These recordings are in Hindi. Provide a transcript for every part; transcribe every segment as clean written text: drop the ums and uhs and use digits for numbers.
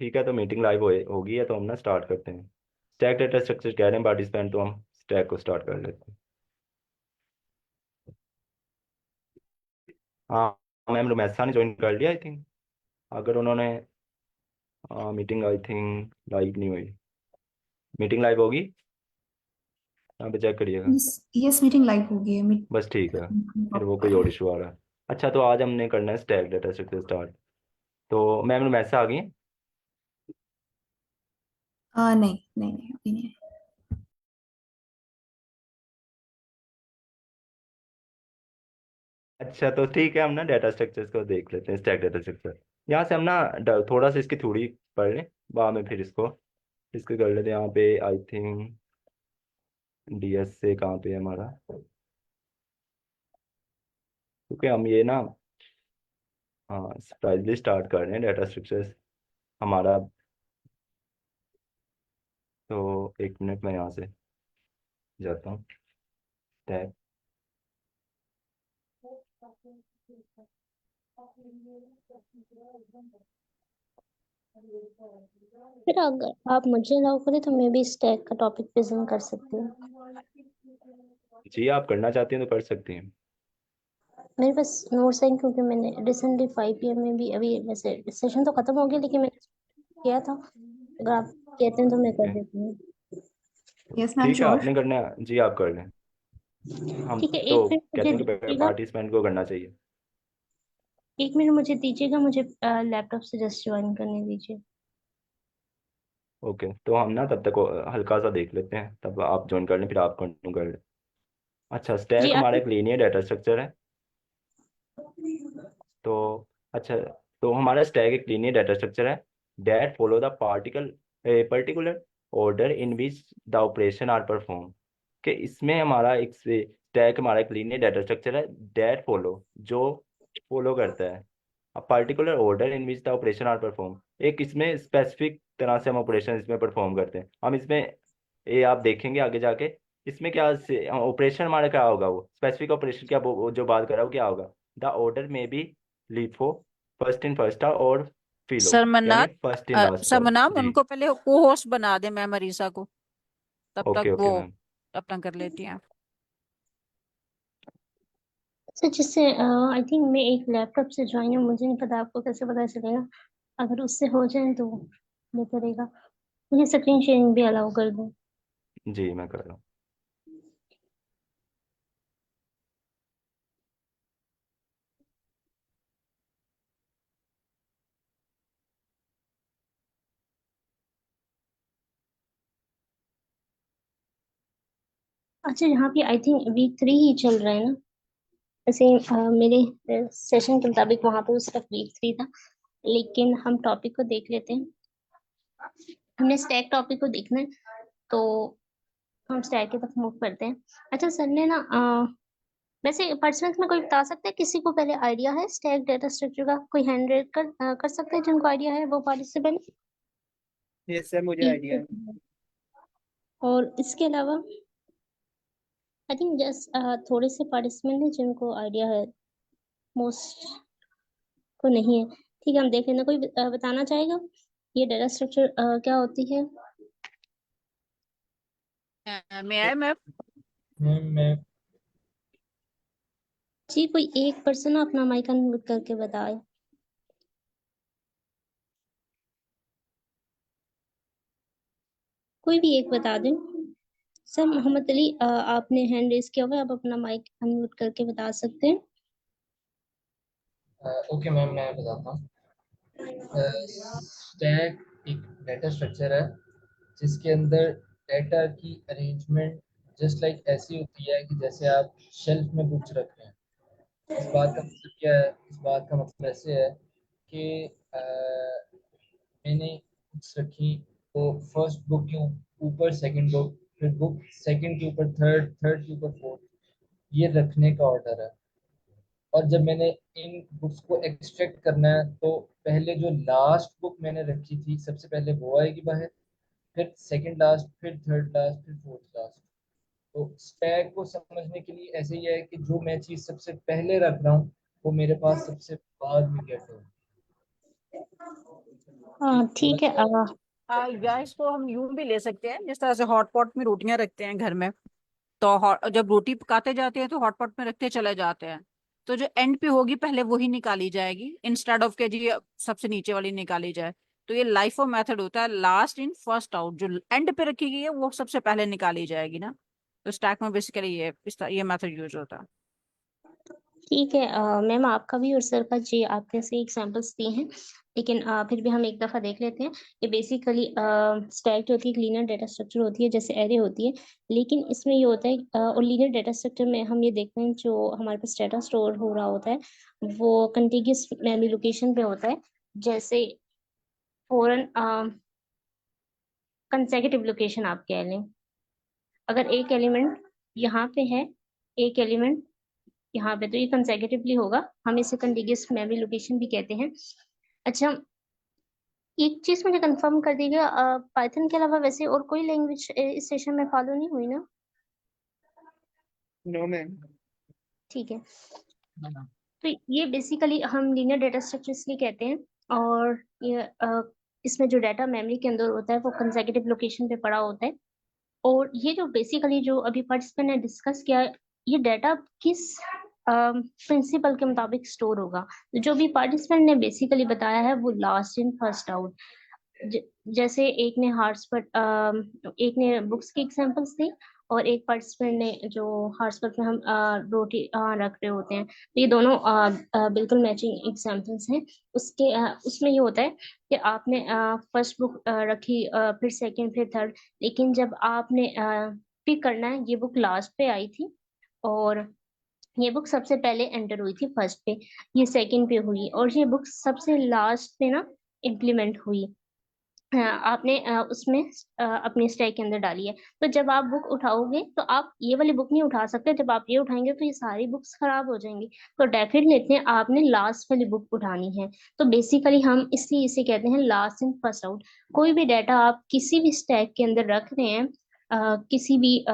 ठीक है, तो मीटिंग लाइव होगी है, तो हम ना स्टार्ट करते हैं। स्टैक डेटा स्ट्रक्चर कह रहे हैं पार्टिसिपेंट, तो हम स्टैक को स्टार्ट कर लेते हैं। हाँ, मैम रुमैसा ने ज्वाइन कर लिया आई थिंक। अगर उन्होंने मीटिंग आई थिंक लाइव नहीं हुई। मीटिंग लाइव होगी, यहाँ पे चेक करिएगा। यस। यस, मीटिंग लाइव हो गई है। बस ठीक है, फिर वो कोई और इशू आ रहा है। अच्छा, तो आज हमने करना है स्टैक डेटा स्ट्रक्चर स्टार्ट। तो मैम रुमैसा आ गई हैं? नहीं नहीं नहीं, अभी नहीं है। अच्छा, तो ठीक है, हम ना डाटा स्ट्रक्चर्स को देख लेते हैं। स्टैक डाटा स्ट्रक्चर यहाँ से हम ना थोड़ा सा इसकी थ्योरी पढ़ लें, बाद में फिर इसको कर लेते हैं। यहाँ पे आई थिंक डीएस से कहाँ पे है हमारा, क्योंकि हम ये ना, हाँ सरप्राइजली स्टार्ट कर रहे हैं डाटा स्ट्रक्चर्स हमारा। तो एक मिनट, मैं यहाँ से जाता हूँ। टैग। फिर अगर आप मुझे अलाउ करें तो मैं भी स्टैक का टॉपिक प्रेजेंट कर सकती हूँ। जी, आप करना चाहती हैं तो कर सकती हैं। मेरे पास नोट्स हैं क्योंकि मैंने रिसेंटली 5 PM में भी, अभी वैसे सेशन तो खत्म हो गया लेकिन मैंने किया था। अगर आप कहते हैं तो मैं कर ओके, देती हूँ। यस मैम, ठीक है, श्योर। आपने करना है जी, आप कर लें। हम ठीक है, तो एक मिनट मुझे कहते हैं कि दीजिएगा। पार्टिसिपेंट को करना चाहिए। 1 मिनट मुझे दीजिएगा, मुझे लैपटॉप से जस्ट ज्वाइन करने दीजिए। ओके, तो हम ना तब तक हल्का सा देख लेते हैं, तब आप ज्वाइन कर लें, फिर आप कंटिन्यू कर लें। अच्छा, जी स्टैक आप। हमारा एक लीनियर डाटा स्ट्रक्चर है। तो अच्छा, तो हमारा स्टैक एक लीनियर डाटा स्ट्रक्चर है that follow the particle particular order in which the operation are perform. कि इसमें हमारा एक स्टैक हमारा एक लीनियर डाटा स्ट्रक्चर है दैट फॉलो, जो फॉलो करता है a particular order in which the operation are perform. एक इसमें स्पेसिफिक तरह से हम ऑपरेशन इसमें परफॉर्म करते हैं। हम इसमें ये आप देखेंगे आगे जाके, इसमें क्या ऑपरेशन हमारा क्या होगा, वो स्पेसिफिक ऑपरेशन क्या वो जो बात कर रहा हूँ क्या होगा। द ऑर्डर में बी LIFO, first in first out और फिलो, यानी सरमनाथ। फर्स्ट इन लास्ट आउट सरमनाम, जी। उनको पहले को होस्ट बना दे, मैं मरीजा को, तब तक ओके वो ओके मैम। अपना कर लेती हैं। सर जिससे आई थिंक मैं एक लैपटॉप से ज्वाइन हूँ, मुझे नहीं पता आपको कैसे पता चलेगा। अगर उससे हो जाए तो बेहतर रहेगा। मुझे स्क्रीन शेयरिंग भी अलाउ कर दो। जी मैं कर रहा हूँ। अच्छा, यहाँ पे आई थिंक वीक 3 ही चल रहा है ना। ऐसे मेरे सेशन के मुताबिक वहां पे उस तक वीक 3 था। लेकिन हम टॉपिक को देख लेते हैं। हमने स्टैक टॉपिक को देखना है, तो हम स्टैक की तरफ मूव करते हैं। अच्छा सर ने ना वैसे पार्टिसिपेंट्स में कोई बता सकता है, किसी को पहले आइडिया है स्टैक डेटा स्ट्रक्चर का? कोई हैंड रेज कर सकते हैं जिनको आइडिया है वो पार्टिसिपेंट। यस सर, मुझे ठीक आइडिया है। है। और इसके अलावा आई थिंक जस्ट थोड़े से पार्टिसिपेंट हैं जिनको आइडिया है, मोस्ट को नहीं है। ठीक है, हम देख लेना। कोई बताना चाहेगा ये डेटा स्ट्रक्चर क्या होती है? मैं मैं जी, कोई एक पर्सन अपना माइक अनम्यूट करके बताए। कोई भी एक बता दें। सर मोहम्मद अली, आपने हैंड रेज किया हुआ है, आप अपना माइक अनम्यूट करके बता सकते हैं। ओके मैम, मैं बताता हूँ। स्टैक एक डेटा स्ट्रक्चर है जिसके अंदर डेटा की अरेंजमेंट जस्ट लाइक ऐसी होती है कि जैसे आप शेल्फ में बुक्स रख रहे हैं। इस बात का मतलब क्या है? इस बात का मतलब ऐसे है कि मैंने बुक्स रखी, तो फर्स्ट बुक के ऊपर सेकंड बुक, फिर बुक सेकंड के ऊपर थर्ड, थर्ड के ऊपर फोर्थ, ये रखने का ऑर्डर है। और जब मैंने इन बुक्स को एक्सट्रैक्ट करना है तो पहले जो लास्ट बुक मैंने रखी थी सबसे पहले वो आएगी बाहर, फिर सेकंड लास्ट, फिर थर्ड लास्ट, फिर फोर्थ लास्ट। तो स्टैक को समझने के लिए ऐसे ही है कि जो मैं चीज़ सबसे पहले रख रहा हूँ वो मेरे पास सबसे बाद में गेट हो। हाँ ठीक है। या इसको हम यूं भी ले सकते हैं, जिस तरह से हॉटपॉट में रोटियां रखते हैं घर में, तो जब रोटी पकाते जाते हैं तो हॉटपॉट में रखते चले जाते हैं, तो जो एंड पे होगी पहले वही निकाली जाएगी, इंस्टेड ऑफ के जी सबसे नीचे वाली निकाली जाए। तो ये लाइफ ऑफ मेथड होता है, लास्ट इन फर्स्ट आउट, जो एंड पे रखी गई है वो सबसे पहले निकाली जाएगी ना। तो स्टैक में बेसिकली ये मेथड यूज होता है। ठीक है मैम, आपका भी और सर का जी आपने से एग्जांपल्स दिए हैं, लेकिन फिर भी हम एक दफा देख लेते हैं कि बेसिकली स्टैक्ड होती है, एक लीनियर डेटा स्ट्रक्चर होती है जैसे एरे होती है, लेकिन इसमें ये होता है और लीनियर डेटा स्ट्रक्चर में हम ये देखते हैं जो हमारे पास डेटा स्टोर हो रहा होता है वो कंटिग्यूअस मेमोरी लोकेशन पे होता है, जैसे फॉरन कंसेक्यूटिव लोकेशन आप कह लें। अगर एक एलिमेंट यहाँ पे है, एक एलिमेंट यहाँ पे, तो ये कंसेक्यूटिवली होगा, हम इसे कंटिग्यूअस मेमोरी लोकेशन भी कहते हैं। अच्छा, एक चीज मुझे कंफर्म कर दीजिएगा, पाइथन के अलावा वैसे और कोई लैंग्वेज इस सेशन में फॉलो नहीं हुई ना? No ma'am. ठीक है, तो ये बेसिकली हम लीनियर डेटा स्ट्रक्चर इसलिए कहते हैं, और ये इसमें जो डाटा मेमोरी के अंदर होता है वो कंसेक्यूटिव लोकेशन पे पड़ा होता है। और ये जो बेसिकली जो अभी पार्टिसिपेंट ने डिस्कस किया, ये डाटा किस प्रिंसिपल के मुताबिक स्टोर होगा, जो भी पार्टिसिपेंट ने बेसिकली बताया है वो लास्ट इन फर्स्ट आउट। जैसे एक ने एक ने बुक्स की एग्जांपल्स दी, और एक पार्टिसिपेंट ने जो हॉटस्पॉट में हम रोटी रख रहे होते हैं, तो ये दोनों बिल्कुल मैचिंग एग्जांपल्स हैं। उसमें ये होता है कि आपने फर्स्ट बुक रखी, फिर सेकंड, फिर थर्ड, लेकिन जब आपने पिक करना है, ये बुक लास्ट पे आई थी, और ये बुक सबसे पहले एंटर हुई थी फर्स्ट पे, ये सेकंड पे हुई, और ये बुक सबसे लास्ट पे ना इम्प्लीमेंट हुई। आपने उसमें अपनी स्टैक के अंदर डाली है, तो जब आप बुक उठाओगे तो आप ये वाली बुक नहीं उठा सकते, जब आप ये उठाएंगे तो ये सारी बुक्स खराब हो जाएंगी, तो डेफिनेटली आपने लास्ट वाली बुक उठानी है। तो बेसिकली हम इसलिए इसे कहते हैं लास्ट इन फर्स्ट आउट। कोई भी डाटा आप किसी भी स्टैक के अंदर रख रहे हैं, किसी भी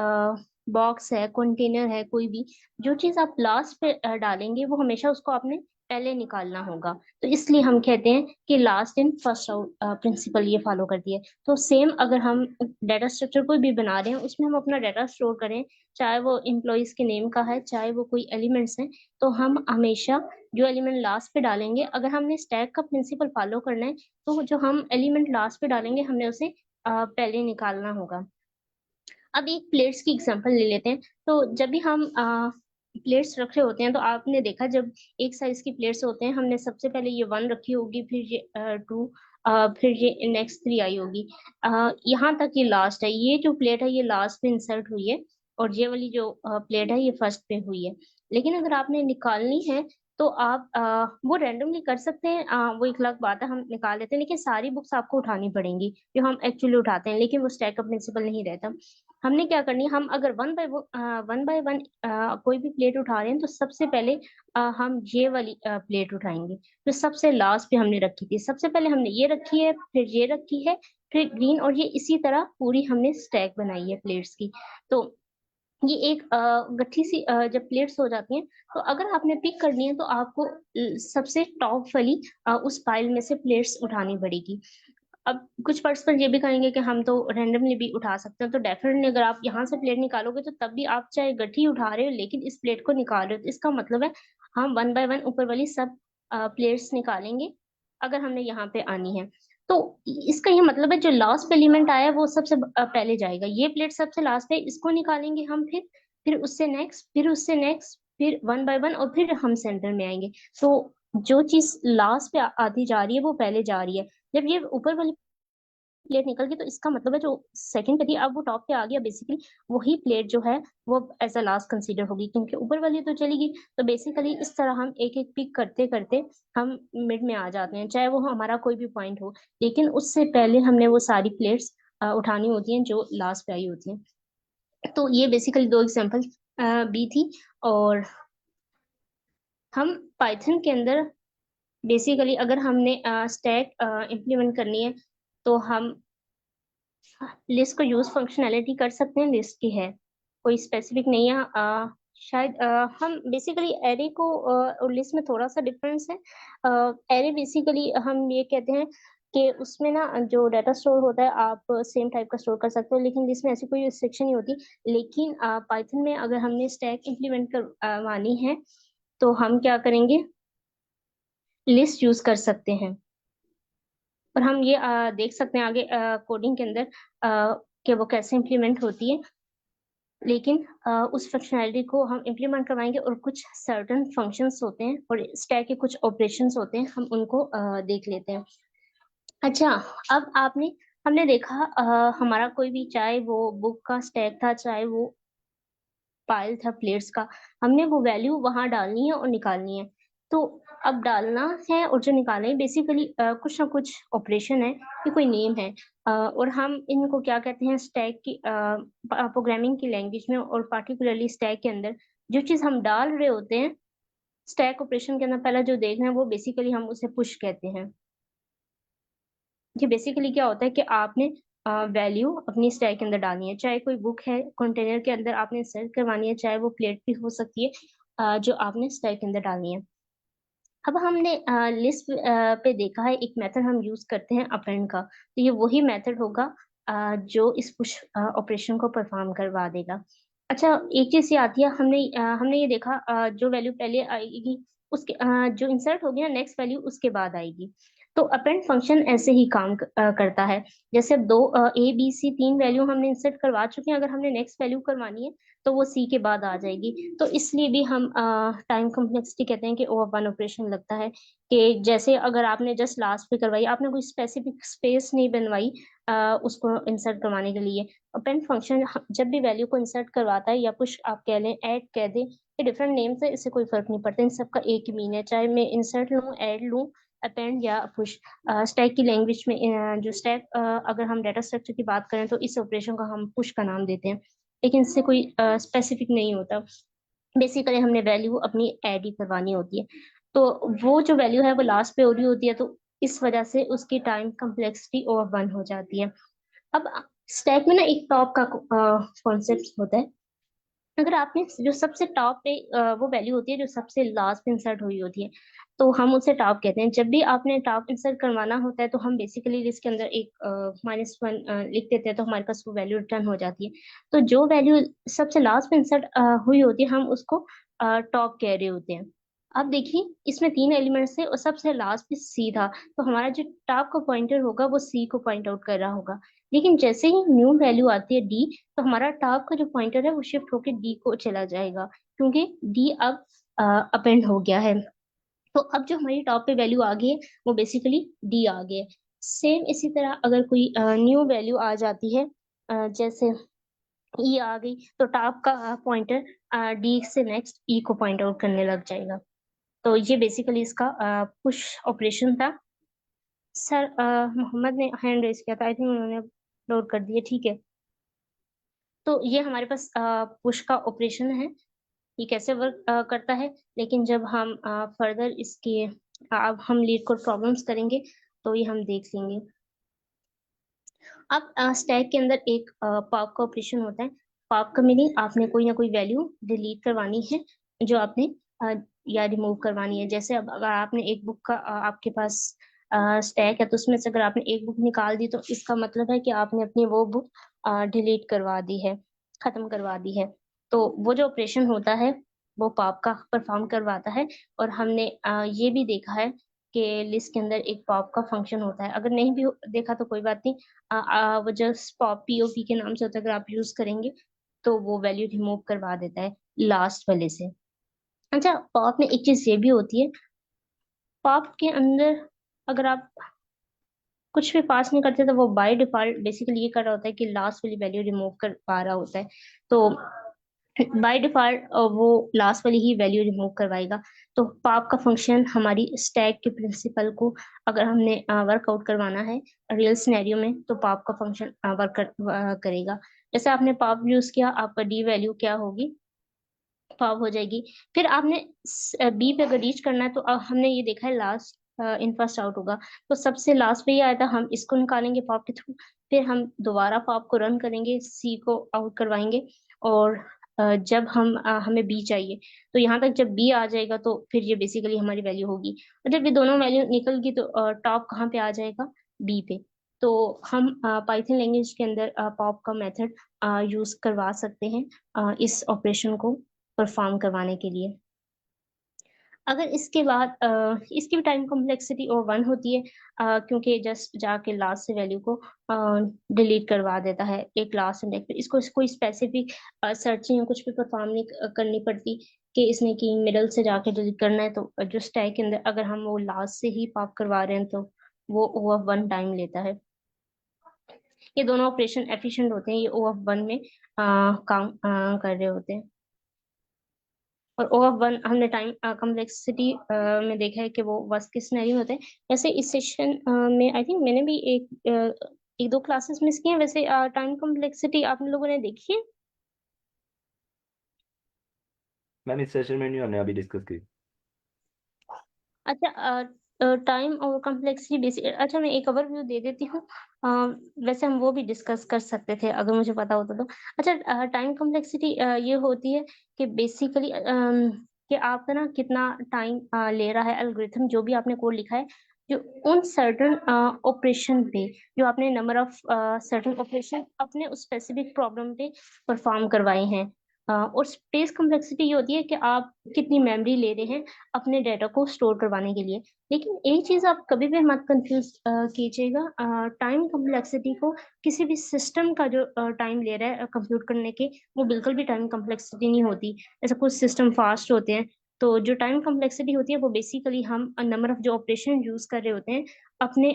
बॉक्स है, कंटेनर है, कोई भी, जो चीज आप लास्ट पे डालेंगे वो हमेशा उसको आपने पहले निकालना होगा। तो इसलिए हम कहते हैं कि last in first out principle ये फॉलो करती है। तो सेम अगर हम डाटा स्ट्रक्चर कोई भी बना रहे हैं, उसमें हम अपना डाटा स्टोर करें, चाहे वो एम्प्लॉयज के नेम का है, चाहे वो कोई एलिमेंट्स हैं, तो हम हमेशा जो एलिमेंट लास्ट पे डालेंगे, अगर हमने स्टैक का प्रिंसिपल फॉलो करना है, तो जो हम एलिमेंट लास्ट पे डालेंगे हमने उसे पहले निकालना होगा। अब एक प्लेट्स की एग्जांपल ले लेते हैं। तो जब भी हम प्लेट्स रख रहे होते हैं, तो आपने देखा जब एक साइज की प्लेट्स होते हैं, हमने सबसे पहले ये वन रखी होगी, फिर ये टू, फिर ये नेक्स्ट थ्री आई होगी, यहाँ तक ये लास्ट है। ये जो प्लेट है ये लास्ट पे इंसर्ट हुई है, और ये वाली जो प्लेट है ये फर्स्ट पे हुई है। लेकिन अगर आपने निकालनी है तो आप वो रैंडमली कर सकते हैं, वो एक अलग बात है, हम निकाल लेते हैं, लेकिन सारी बुक्स आपको उठानी पड़ेंगी जो हम एक्चुअली उठाते हैं, लेकिन वो स्टैक का प्रिंसिपल नहीं रहता। हमने क्या करनी है, हम अगर वन बाय वन कोई भी प्लेट उठा रहे हैं, तो सबसे पहले हम ये वाली प्लेट उठाएंगे जो सबसे लास्ट पे हमने रखी थी। सबसे पहले हमने ये रखी है, फिर ये रखी है, फिर ग्रीन, और ये इसी तरह पूरी हमने स्टैक बनाई है प्लेट्स की। तो ये एक गट्ठी सी जब प्लेट्स हो जाती हैं, तो अगर आपने पिक करनी है तो आपको सबसे टॉप वाली उस पाइल में से प्लेट्स उठानी पड़ेगी। अब कुछ पर्सन ये भी कहेंगे कि हम तो रैंडमली भी उठा सकते हैं, तो डेफिनेटली अगर आप यहाँ से प्लेट निकालोगे तो तब भी आप चाहे गठी उठा रहे हो लेकिन इस प्लेट को निकाल रहे हो, तो इसका मतलब है हम वन बाय वन ऊपर वाली सब प्लेट्स निकालेंगे अगर हमने यहाँ पे आनी है। तो इसका ये मतलब है जो लास्ट एलिमेंट आया है वो सबसे पहले जाएगा, ये प्लेट सबसे लास्ट है, इसको निकालेंगे हम, फिर उससे नेक्स्ट, फिर उससे नेक्स्ट, फिर वन बाय वन, और फिर हम सेंटर में आएंगे। तो जो चीज लास्ट पे आती जा रही है वो पहले जा रही है। जब ये ऊपर वाली प्लेट निकल गई तो इसका मतलब है जो सेकंड पे थी अब वो टॉप पे आ गया, बेसिकली वही प्लेट जो है वो एज अ लास्ट कंसीडर होगी, क्योंकि ऊपर वाली तो चली गई। तो बेसिकली इस तरह हम एक एक पिक करते करते हम मिड में आ जाते हैं, चाहे वो हमारा कोई भी पॉइंट हो, लेकिन उससे पहले हमने वो सारी प्लेट्स उठानी होती हैं जो लास्ट पे आई होती हैं। तो ये बेसिकली दो एग्जाम्पल भी थी। और हम पाइथन के अंदर बेसिकली अगर हमने स्टैक इम्प्लीमेंट करनी है तो हम लिस्ट को यूज फंक्शनैलिटी कर सकते हैं, लिस्ट की है, कोई स्पेसिफिक नहीं है। शायद हम बेसिकली एरे को और लिस्ट में थोड़ा सा डिफरेंस है। एरे बेसिकली हम ये कहते हैं कि उसमें ना जो डाटा स्टोर होता है आप सेम टाइप का स्टोर कर सकते हो, लेकिन इसमें ऐसी कोई रिस्ट्रिक्शन नहीं होती। लेकिन पाइथन में अगर हमने स्टैक इम्प्लीमेंट करवानी है तो हम क्या करेंगे, लिस्ट यूज कर सकते हैं। और हम ये देख सकते हैं आगे कोडिंग के अंदर कि वो कैसे इम्प्लीमेंट होती है। लेकिन उस फंक्शनैलिटी को हम इम्प्लीमेंट करवाएंगे और कुछ सर्टन फंक्शंस होते हैं और स्टैक के कुछ ऑपरेशंस होते हैं, हम उनको देख लेते हैं। अच्छा, अब हमने देखा हमारा कोई भी, चाहे वो बुक का स्टैक था चाहे वो पायल था प्लेयर्स का, हमने वो वैल्यू वहां डालनी है और निकालनी है। तो अब डालना है और जो निकालना है बेसिकली कुछ ना कुछ ऑपरेशन है, ये कोई नेम है, और हम इनको क्या कहते हैं, स्टैक की प्रोग्रामिंग की लैंग्वेज में और पार्टिकुलरली स्टैक के अंदर जो चीज हम डाल रहे होते हैं, स्टैक ऑपरेशन के अंदर पहला जो देखना है वो बेसिकली हम उसे पुश कहते हैं। ये बेसिकली क्या होता है कि आपने वैल्यू अपनी स्टैक के अंदर डालनी है, चाहे कोई बुक है कंटेनर के अंदर आपने इंसर्ट करवानी है, चाहे वो प्लेट भी हो सकती है जो आपने स्टैक के अंदर डालनी है। अब हमने लिस्ट पे देखा है एक मेथड हम यूज करते हैं अपेंड का, तो ये वही मेथड होगा जो इस पुश ऑपरेशन को परफॉर्म करवा देगा। अच्छा, एक चीज ये आती है, हमने ये देखा जो वैल्यू पहले आएगी उसके जो इंसर्ट होगी ना नेक्स्ट वैल्यू उसके बाद आएगी। तो अपेंड फंक्शन ऐसे ही काम करता है। जैसे अब दो ए बी सी तीन वैल्यू हमने इंसर्ट करवा चुके हैं, अगर हमने नेक्स्ट वैल्यू करवानी है तो वो सी के बाद आ जाएगी। तो इसलिए भी हम टाइम कम्प्लेक्सिटी कहते हैं कि ओवर वन ऑपरेशन लगता है। कि जैसे अगर आपने जस्ट लास्ट पे करवाई, आपने कोई स्पेसिफिक स्पेस नहीं बनवाई उसको इंसर्ट करवाने के लिए। अपेंड फंक्शन जब भी वैल्यू को इंसर्ट करवाता है, या पुश आप कह लें, ऐड कह दें, ये डिफरेंट नेम से, इससे कोई फर्क नहीं पड़ता, इन सबका एक ही मीन है, चाहे मैं इंसर्ट लूँ, ऐड लूँ, अपेंड या पुश। स्टैक की लैंग्वेज में जो स्टैक, अगर हम डाटा स्ट्रक्चर की बात करें तो इस ऑपरेशन को हम पुश का नाम देते हैं, लेकिन इससे कोई स्पेसिफिक नहीं होता। बेसिकली हमने वैल्यू अपनी ऐड ही करवानी होती है, तो वो जो वैल्यू है वो लास्ट पे हो रही होती है, तो इस वजह से उसकी टाइम कम्प्लेक्सिटी ओवर वन हो जाती है। अब स्टैक में ना एक टॉप का कॉन्सेप्ट होता है। अगर आपने जो सबसे टॉप पे वो वैल्यू होती है जो सबसे लास्ट पे इंसर्ट हुई होती है, तो हम उसे टॉप कहते हैं। जब भी आपने टॉप इंसर्ट करवाना होता है तो हम बेसिकली लिस्ट के अंदर एक -1 लिख देते हैं, तो हमारे पास वो वैल्यू रिटर्न हो जाती है। तो जो वैल्यू सबसे लास्ट पे इंसर्ट हुई होती है हम उसको टॉप कह रहे होते हैं। अब देखिए इसमें तीन एलिमेंट्स थे और सबसे लास्ट पे सी था, तो हमारा जो टॉप का पॉइंटर होगा वो सी को पॉइंट आउट कर रहा होगा। लेकिन जैसे ही न्यू वैल्यू आती है डी, तो हमारा टॉप का जो पॉइंटर है वो शिफ्ट होके डी को चला जाएगा, क्योंकि डी अब अपेंड हो गया है। तो अब जो हमारी टॉप पे वैल्यू आ गई है वो बेसिकली डी आ गई है। सेम इसी तरह अगर कोई न्यू वैल्यू आ जाती है, जैसे ई आ गई, तो टॉप का पॉइंटर डी से नेक्स्ट ई को पॉइंट आउट करने लग जाएगा। तो ये बेसिकली इसका पुश ऑपरेशन था। सर मोहम्मद ने हैंड रेज किया था, आई थिंक उन्होंने अपलोड कर दिया, ठीक है। तो ये हमारे पास पुश का ऑपरेशन है, ये कैसे वर्क करता है। लेकिन जब हम फर्दर इसके अब हम लीड कोड प्रॉब्लम्स करेंगे तो ये हम देख लेंगे। अब स्टैक के अंदर एक पॉप का ऑपरेशन होता है। पॉप का मीनिंग आपने कोई ना कोई वैल्यू डिलीट करवानी है जो आपने या रिमूव करवानी है। जैसे अब अगर आपने एक बुक का आपके पास स्टैक है, तो उसमें से अगर आपने एक बुक निकाल दी तो इसका मतलब है कि आपने अपनी वो बुक डिलीट करवा दी है, खत्म करवा दी है। तो वो जो ऑपरेशन होता है वो पॉप का परफॉर्म करवाता है। और हमने ये भी देखा है कि लिस्ट के अंदर एक पॉप का फंक्शन होता है। अगर नहीं भी देखा तो कोई बात नहीं, वो जस्ट पॉप पीओपी के नाम से होता है, अगर आप यूज करेंगे तो वो वैल्यू रिमूव करवा देता है लास्ट वाले से। अच्छा, पॉप में एक चीज ये भी होती है, पॉप के अंदर अगर आप कुछ भी पास नहीं करते तो वो बाय डिफॉल्ट बेसिकली ये कर रहा होता है कि लास्ट वाली वैल्यू रिमूव कर पा रहा होता है। तो बाय डिफॉल्ट वो लास्ट वाली ही वैल्यू रिमूव करवाएगा। तो पॉप का फंक्शन हमारी स्टैक के प्रिंसिपल को अगर हमने वर्कआउट करवाना है रियल सिनेरियो में, तो पॉप का फंक्शन करेगा। जैसे आपने पॉप यूज किया, आपका डी वैल्यू क्या होगी, पॉप हो जाएगी। फिर आपने बी पे अगर रीच करना है तो हमने ये देखा है लास्ट इन फर्स्ट आउट होगा, तो सबसे लास्ट पे ही आया था, हम इसको निकालेंगे पॉप के थ्रू। फिर हम दोबारा पॉप को रन करेंगे, सी को आउट करवाएंगे, और जब हमें बी चाहिए तो यहाँ तक जब बी आ जाएगा तो फिर ये बेसिकली हमारी वैल्यू होगी। और जब ये दोनों वैल्यू निकल गई तो टॉप कहाँ पे आ जाएगा, बी पे। तो हम पाइथन लैंग्वेज के अंदर पॉप का मेथड यूज करवा सकते हैं इस ऑपरेशन को परफॉर्म करवाने के लिए। अगर इसके बाद इसकी भी टाइम कॉम्प्लेक्सिटी और 1 होती है क्योंकि जस्ट जाके लास्ट से वैल्यू को डिलीट करवा देता है एक लास्ट इंडेक्स पे। इसको कोई स्पेसिफिक सर्चिंग या कुछ भी परफॉर्म नहीं करनी पड़ती कि इसने की मिडल से जाके डिलीट करना है। तो जो स्टैक के अंदर अगर हम वो लास्ट से ही पॉप करवा रहे हैं तो वो ओ ऑफ 1 टाइम लेता है। ये दोनों ऑपरेशन एफिशिएंट होते हैं, ये ओ ऑफ 1 में काम कर रहे होते हैं। और ओ ऑफ 1 हमने टाइम कॉम्प्लेक्सिटी में देखा है कि वो वर्स्ट केस सिनेरियो होते हैं। वैसे इस सेशन में आई थिंक मैंने भी एक दो क्लासेस मिस किए हैं। वैसे टाइम कॉम्प्लेक्सिटी आप लोगों ने देखी है? मैम इस सेशन में नहीं हमने अभी डिस्कस की। अच्छा, टाइम और कॉम्प्लेक्सिटी बेसिक। अच्छा, मैं एक ओवरव्यू दे देती हूँ। वैसे हम वो भी डिस्कस कर सकते थे अगर मुझे पता होता तो। अच्छा, टाइम कॉम्प्लेक्सिटी ये होती है कि बेसिकली कि आपका ना कितना टाइम ले रहा है एल्गोरिथम जो भी आपने कोड लिखा है, जो उन सर्टन ऑपरेशन पे, जो आपने नंबर ऑफ सर्टन ऑपरेशन अपने उस स्पेसिफिक प्रॉब्लम पे परफॉर्म करवाए हैं। और स्पेस कॉम्प्लेक्सिटी ये होती है कि आप कितनी मेमोरी ले रहे हैं अपने डाटा को स्टोर करवाने के लिए। लेकिन एक चीज आप कभी भी मत कंफ्यूज कीजिएगा टाइम कॉम्प्लेक्सिटी को। किसी भी सिस्टम का जो टाइम ले रहा है कंप्यूट करने के, वो बिल्कुल भी टाइम कॉम्प्लेक्सिटी नहीं होती। ऐसा कुछ सिस्टम फास्ट होते हैं। तो जो टाइम कॉम्प्लेक्सिटी होती है वो बेसिकली हम नंबर ऑफ जो ऑपरेशन यूज कर रहे होते हैं अपने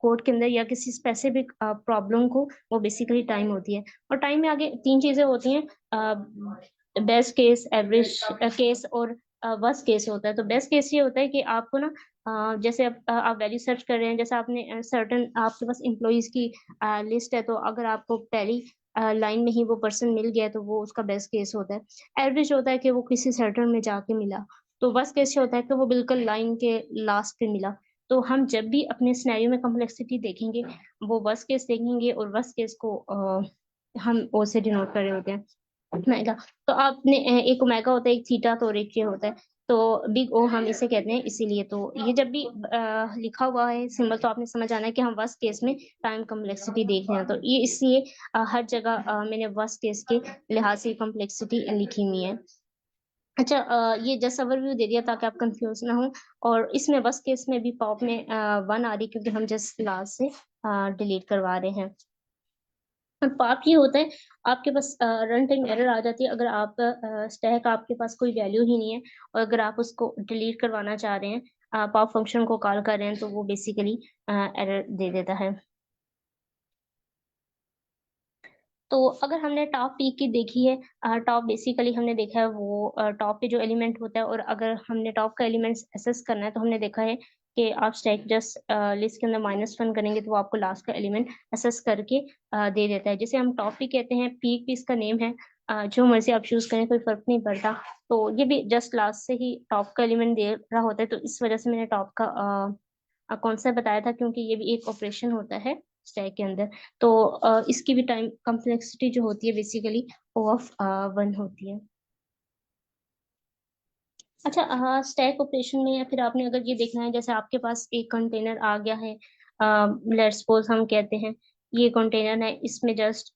कोड के अंदर या किसी स्पेसिफिक प्रॉब्लम को, वो बेसिकली टाइम होती है। और टाइम में आगे 3 चीजें होती हैं, बेस्ट केस, एवरेज केस और वर्स्ट केस होता है। तो बेस्ट केस ये होता है कि आपको ना जैसे आप वैल्यू सर्च कर रहे हैं, जैसे आपने सर्टन आपके पास एम्प्लॉयज की लिस्ट है, तो अगर आपको पहली लाइन में ही वो पर्सन मिल गया तो वो उसका बेस्ट केस होता है। एवरेज होता है कि वो किसी सर्टन में जाके मिला। तो वर्स्ट केस होता है कि वो बिल्कुल लाइन के लास्ट पे मिला। तो हम जब भी अपने सिनेरियो में कॉम्प्लेक्सिटी देखेंगे, वो वर्स्ट केस देखेंगे और वर्स्ट केस को हम ओ से डिनोट कर रहे होते हैं, ओमेगा। तो आपने एक ओमेगा होता है, एक थीटा, तो और एक ये होता है। तो बिग ओ हम इसे कहते हैं इसीलिए। तो ये जब भी लिखा हुआ है सिंबल, तो आपने समझ आना है कि हम वर्स्ट केस में टाइम कॉम्प्लेक्सिटी देख रहे हैं। तो ये इसलिए हर जगह मैंने वर्स्ट केस के लिहाज से कॉम्प्लेक्सिटी लिखी हुई है। अच्छा, ये जस्ट ओवरव्यू दे दिया ताकि आप कंफ्यूज ना हो। और इसमें वर्स्ट केस में भी पॉप में 1 आ रही क्योंकि हम जस्ट लास्ट से डिलीट करवा रहे हैं। और पाप ये होता है, आपके पास रन टाइम एरर आ जाती है अगर आप स्टैक आपके पास कोई वैल्यू ही नहीं है और अगर आप उसको डिलीट करवाना चाह रहे हैं, पॉप फंक्शन को कॉल कर रहे हैं, तो वो बेसिकली एरर दे देता है। तो अगर हमने टॉप पी की देखी है, टॉप बेसिकली हमने देखा है वो टॉप पे जो एलिमेंट होता है, और अगर हमने टॉप का एलिमेंट्स एसेस करना है तो हमने देखा है कि आप स्टैक जस्ट लिस्ट के अंदर -1 करेंगे तो वो आपको लास्ट का एलिमेंट एसेस करके दे देता है। जैसे हम टॉप पी कहते हैं, पीक भी इसका नेम है। जो मर्जी आप चूज करें, कोई फर्क नहीं पड़ता। तो ये भी जस्ट लास्ट से ही टॉप का एलिमेंट दे रहा होता है, तो इस वजह से मैंने टॉप का कॉन्सेप्ट बताया था, क्योंकि ये भी एक ऑपरेशन होता है स्टैक के अंदर। तो इसकी भी टाइम कॉम्प्लेक्सिटी जो होती है बेसिकली ओ ऑफ 1 होती है। अच्छा, स्टैक ऑपरेशन में या फिर आपने अगर ये देखना है, जैसे आपके पास एक कंटेनर आ गया है, लेट्स सपोज हम कहते हैं ये कंटेनर है, इसमें जस्ट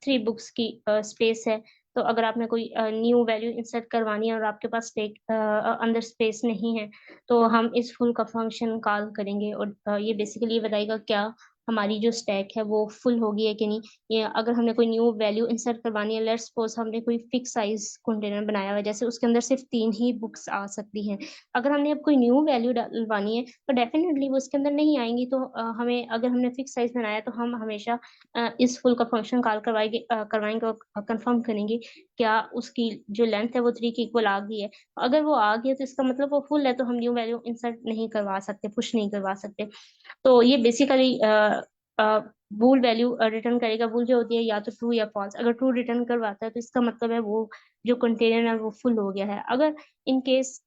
3 बुक्स की स्पेस है। तो अगर आपने कोई न्यू वैल्यू इंसर्ट करवानी है और आपके पास स्टेक अंदर स्पेस नहीं है, तो हम इस फुल का फंक्शन कॉल करेंगे और ये बेसिकली ये बताएगा क्या हमारी जो स्टैक है वो फुल होगी है कि नहीं। ये अगर हमने कोई न्यू वैल्यू इंसर्ट करवानी है, लेट्स सपोज हमने कोई फिक्स साइज कंटेनर बनाया हुआ है, जैसे उसके अंदर सिर्फ 3 ही बुक्स आ सकती हैं। अगर हमने अब कोई न्यू वैल्यू डलवानी है तो डेफिनेटली वो उसके अंदर नहीं आएंगी। तो हमें, अगर हमने फिक्स साइज बनाया, तो हम हमेशा इस फुल का फंक्शन कॉल करवाएंगे और कंफर्म करेंगे क्या उसकी जो लेंथ है वो 3 की इक्वल आ गई है। अगर वो आ गई है तो इसका मतलब वो फुल है, तो हम न्यू वैल्यू इंसर्ट नहीं करवा सकते, पुश नहीं करवा सकते। तो ये बेसिकली बूल वैल्यू रिटर्न करेगा। बूल जो होती है या तो ट्रू या फॉल्स। अगर ट्रू रिटर्न करवाता है तो इसका मतलब है वो जो कंटेनर है वो फुल हो गया है। अगर इन केस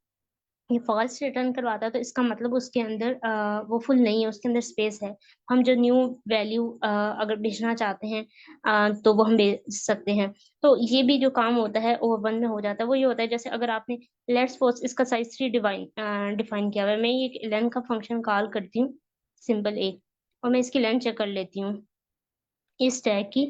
ये फॉल्स रिटर्न करवाता है तो इसका मतलब उसके अंदर वो फुल नहीं है, उसके अंदर स्पेस है। हम जो न्यू वैल्यू अगर भेजना चाहते हैं तो वो हम भेज सकते हैं। तो ये भी जो काम होता है वो 1 में हो जाता है। वो ये होता है, जैसे अगर आपने लेट्स सपोज इसका साइज 3 डिफाइन किया हुआ है, मैं ये लेंथ का फंक्शन कॉल करती हूँ सिंपल एक, और मैं इसकी लेंथ चेक कर लेती हूँ इस टैग की,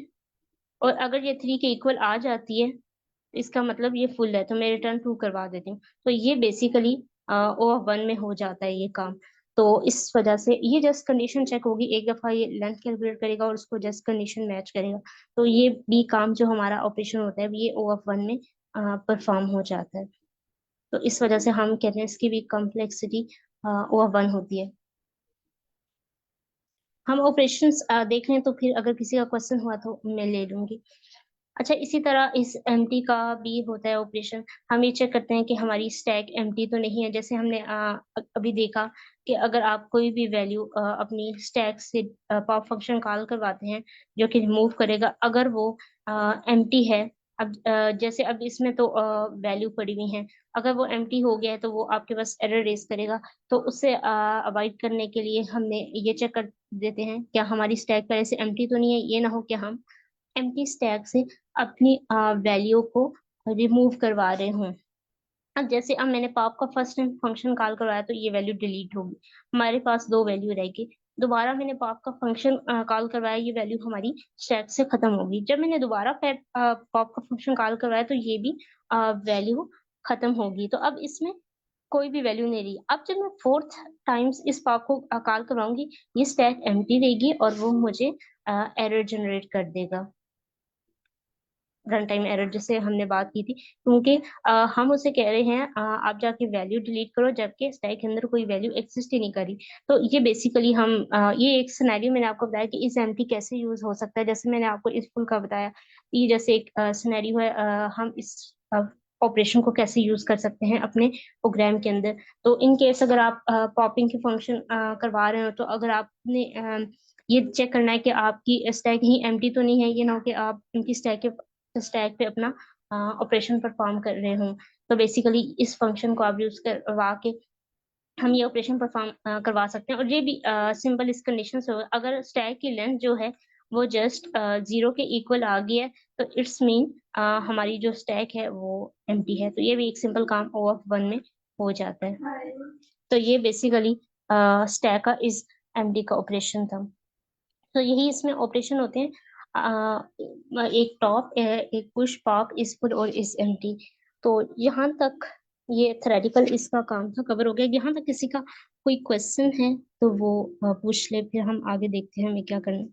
और अगर ये 3 के इक्वल आ जाती है तो इसका मतलब ये फुल है, तो मैं रिटर्न ट्रू करवा देती हूँ। तो ये बेसिकली O1 में हो जाता है ये काम। तो इस वजह से ये जस्ट कंडीशन चेक होगी, एक दफा ये लेंथ कैलकुलेट करेगा और उसको जस्ट कंडीशन मैच करेगा, तो ये भी काम जो हमारा ऑपरेशन होता है ये O1 में परफॉर्म हो जाता है। तो इस वजह से हम कहते हैं इसकी भी कॉम्प्लेक्सिटी O1 होती है। हम ऑपरेशंस देख लें, तो फिर अगर किसी का क्वेश्चन हुआ तो मैं ले लूंगी। अच्छा, इसी तरह इस एम्प्टी का भी होता है ऑपरेशन। हम ये चेक करते हैं कि हमारी स्टैक एम्प्टी तो नहीं है। जैसे हमने अभी देखा कि अगर आप कोई भी वैल्यू अपनी स्टैक से पॉप फंक्शन कॉल करवाते हैं जो कि रिमूव करेगा, अगर वो एम्प्टी है, अब जैसे अब इसमें तो वैल्यू पड़ी हुई है, अगर वो एम्प्टी हो गया है तो वो आपके पास एरर रेज करेगा। तो उससे अवॉइड करने के लिए हमने ये चेक कर देते हैं क्या हमारी स्टैक पहले से एम्प्टी तो नहीं है, ये ना हो कि हम एम्प्टी स्टैक से अपनी वैल्यू को रिमूव करवा रहे हूँ। अब जैसे अब मैंने पॉप का फर्स्ट टाइम फंक्शन कॉल करवाया तो ये वैल्यू डिलीट होगी, हमारे पास 2 वैल्यू रहेगी। दोबारा मैंने पॉप का फंक्शन कॉल करवाया, ये वैल्यू हमारी स्टैक से खत्म होगी। जब मैंने दोबारा पॉप का फंक्शन कॉल करवाया तो ये भी वैल्यू खत्म होगी। तो अब इसमें कोई भी वैल्यू नहीं रही। अब जब मैं फोर्थ टाइम्स इस पॉप को कॉल करवाऊंगी, ये स्टैक एम्प्टी रहेगी और वो मुझे एरर जनरेट कर देगा, रन टाइम एरर जिसे हमने बात की थी। क्योंकि हम उसे कह रहे हैं आप जाके वैल्यू डिलीट करो, जबकि स्टैक के अंदर कोई वैल्यू एग्जिस्ट ही नहीं करी। तो ये बेसिकली हम ये एक सिनेरियो मैंने आपको बताया कि इस एम्प्टी कैसे यूज हो सकता है। जैसे मैंने आपको इस फुल का बताया, ये जैसे एक सिनेरियो है, हम इस ऑपरेशन को कैसे यूज कर सकते हैं अपने प्रोग्राम के अंदर। तो इन केस अगर आप पॉपिंग के फंक्शन करवा रहे हो, तो अगर आपने ये चेक करना है कि आपकी स्टैक ही एम्प्टी तो नहीं है, ये ना हो कि आप इनकी स्टैक पे अपना ऑपरेशन परफॉर्म कर रहे हूँ। तो बेसिकली इस फंक्शन को आप यूज करवा के हम ये ऑपरेशन परफॉर्म करवा सकते हैं। और ये भी सिंपल इस कंडीशन से होगा, अगर स्टैक की लेंथ जो है वो जस्ट 0 के इक्वल आ गई है, तो इट्स मीन हमारी जो स्टैक है वो एम्प्टी है। तो ये भी एक सिंपल काम O1 में हो जाता है। तो ये बेसिकली स्टैक का इस एमडी का ऑपरेशन था। तो यही इसमें ऑपरेशन होते हैं, एक टॉप, एक पुश, पॉप, इस पुल और इस एम्प्टी। तो यहाँ तक ये थ्योरेटिकल इसका काम था कवर हो गया। यहाँ तक किसी का कोई क्वेश्चन है तो वो पूछ ले, फिर हम आगे देखते हैं हमें क्या करना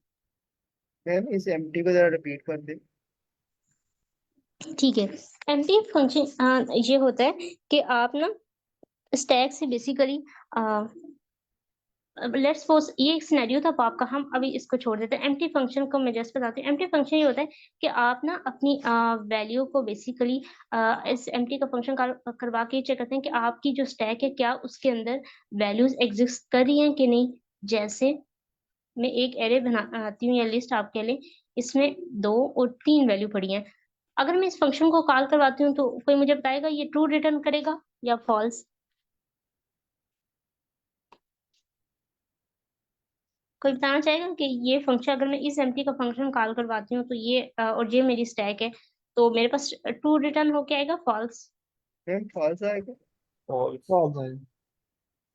मैम इस एम्प्टी को जरा रिपीट कर दे। है। ठीक है, एम्प्टी फंक्शन ये होता है कि आप ना स्टैक से बेसिकली लेट्स सपोज ये एक सिनेरियो था पॉप का, हम अभी इसको छोड़ देते हैं। एम्प्टी फंक्शन को मैं जस्ट बताती हूँ। एम्प्टी फंक्शन ये होता है कि आप ना अपनी वैल्यू को बेसिकली इस एम्प्टी का फंक्शन करवा के चेक करते हैं कि आपकी जो स्टैक है क्या उसके अंदर वैल्यूज एग्जिस्ट कर रही हैं कि नहीं। जैसे मैं एक एरे बनाती हूँ या लिस्ट आपके लिए, इसमें 2 और 3 वैल्यू पड़ी हैं। अगर मैं इस फंक्शन को कॉल करवाती हूँ तो कोई मुझे बताएगा ये ट्रू रिटर्न करेगा या फॉल्स? कोई बताना चाहेगा कि ये फंक्शन अगर मैं इस एम्प्टी का फंक्शन कॉल करवाती हूँ तो ये और ये मेरी स्टैक है, तो मेरे पास ट्रू रिटर्न होके आएगा फॉल्स? मैम फॉल्स आएगा। फॉल्स।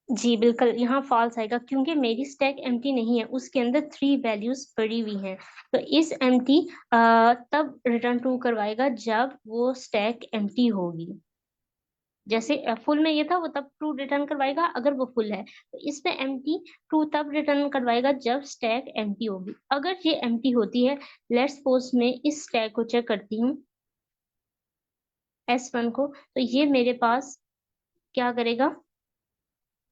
जी बिल्कुल, यहाँ फॉल्स आएगा क्योंकि मेरी स्टैक एम्प्टी नहीं है, उसके अंदर 3 वैल्यूज पड़ी हुई हैं। तो इस एम्प्टी तब रिटर्न ट्रू करवाएगा जब वो स्टैक एम्प्टी होगी। जैसे फुल में ये था, वो तब ट्रू रिटर्न करवाएगा अगर वो फुल है। तो इसमें एम्प्टी ट्रू तब रिटर्न करवाएगा जब स्टैक एम्प्टी होगी। अगर ये एम्प्टी होती है, लेट्स सपोज मैं इस स्टैक को चेक करती हूँ S1 को, तो ये मेरे पास क्या करेगा,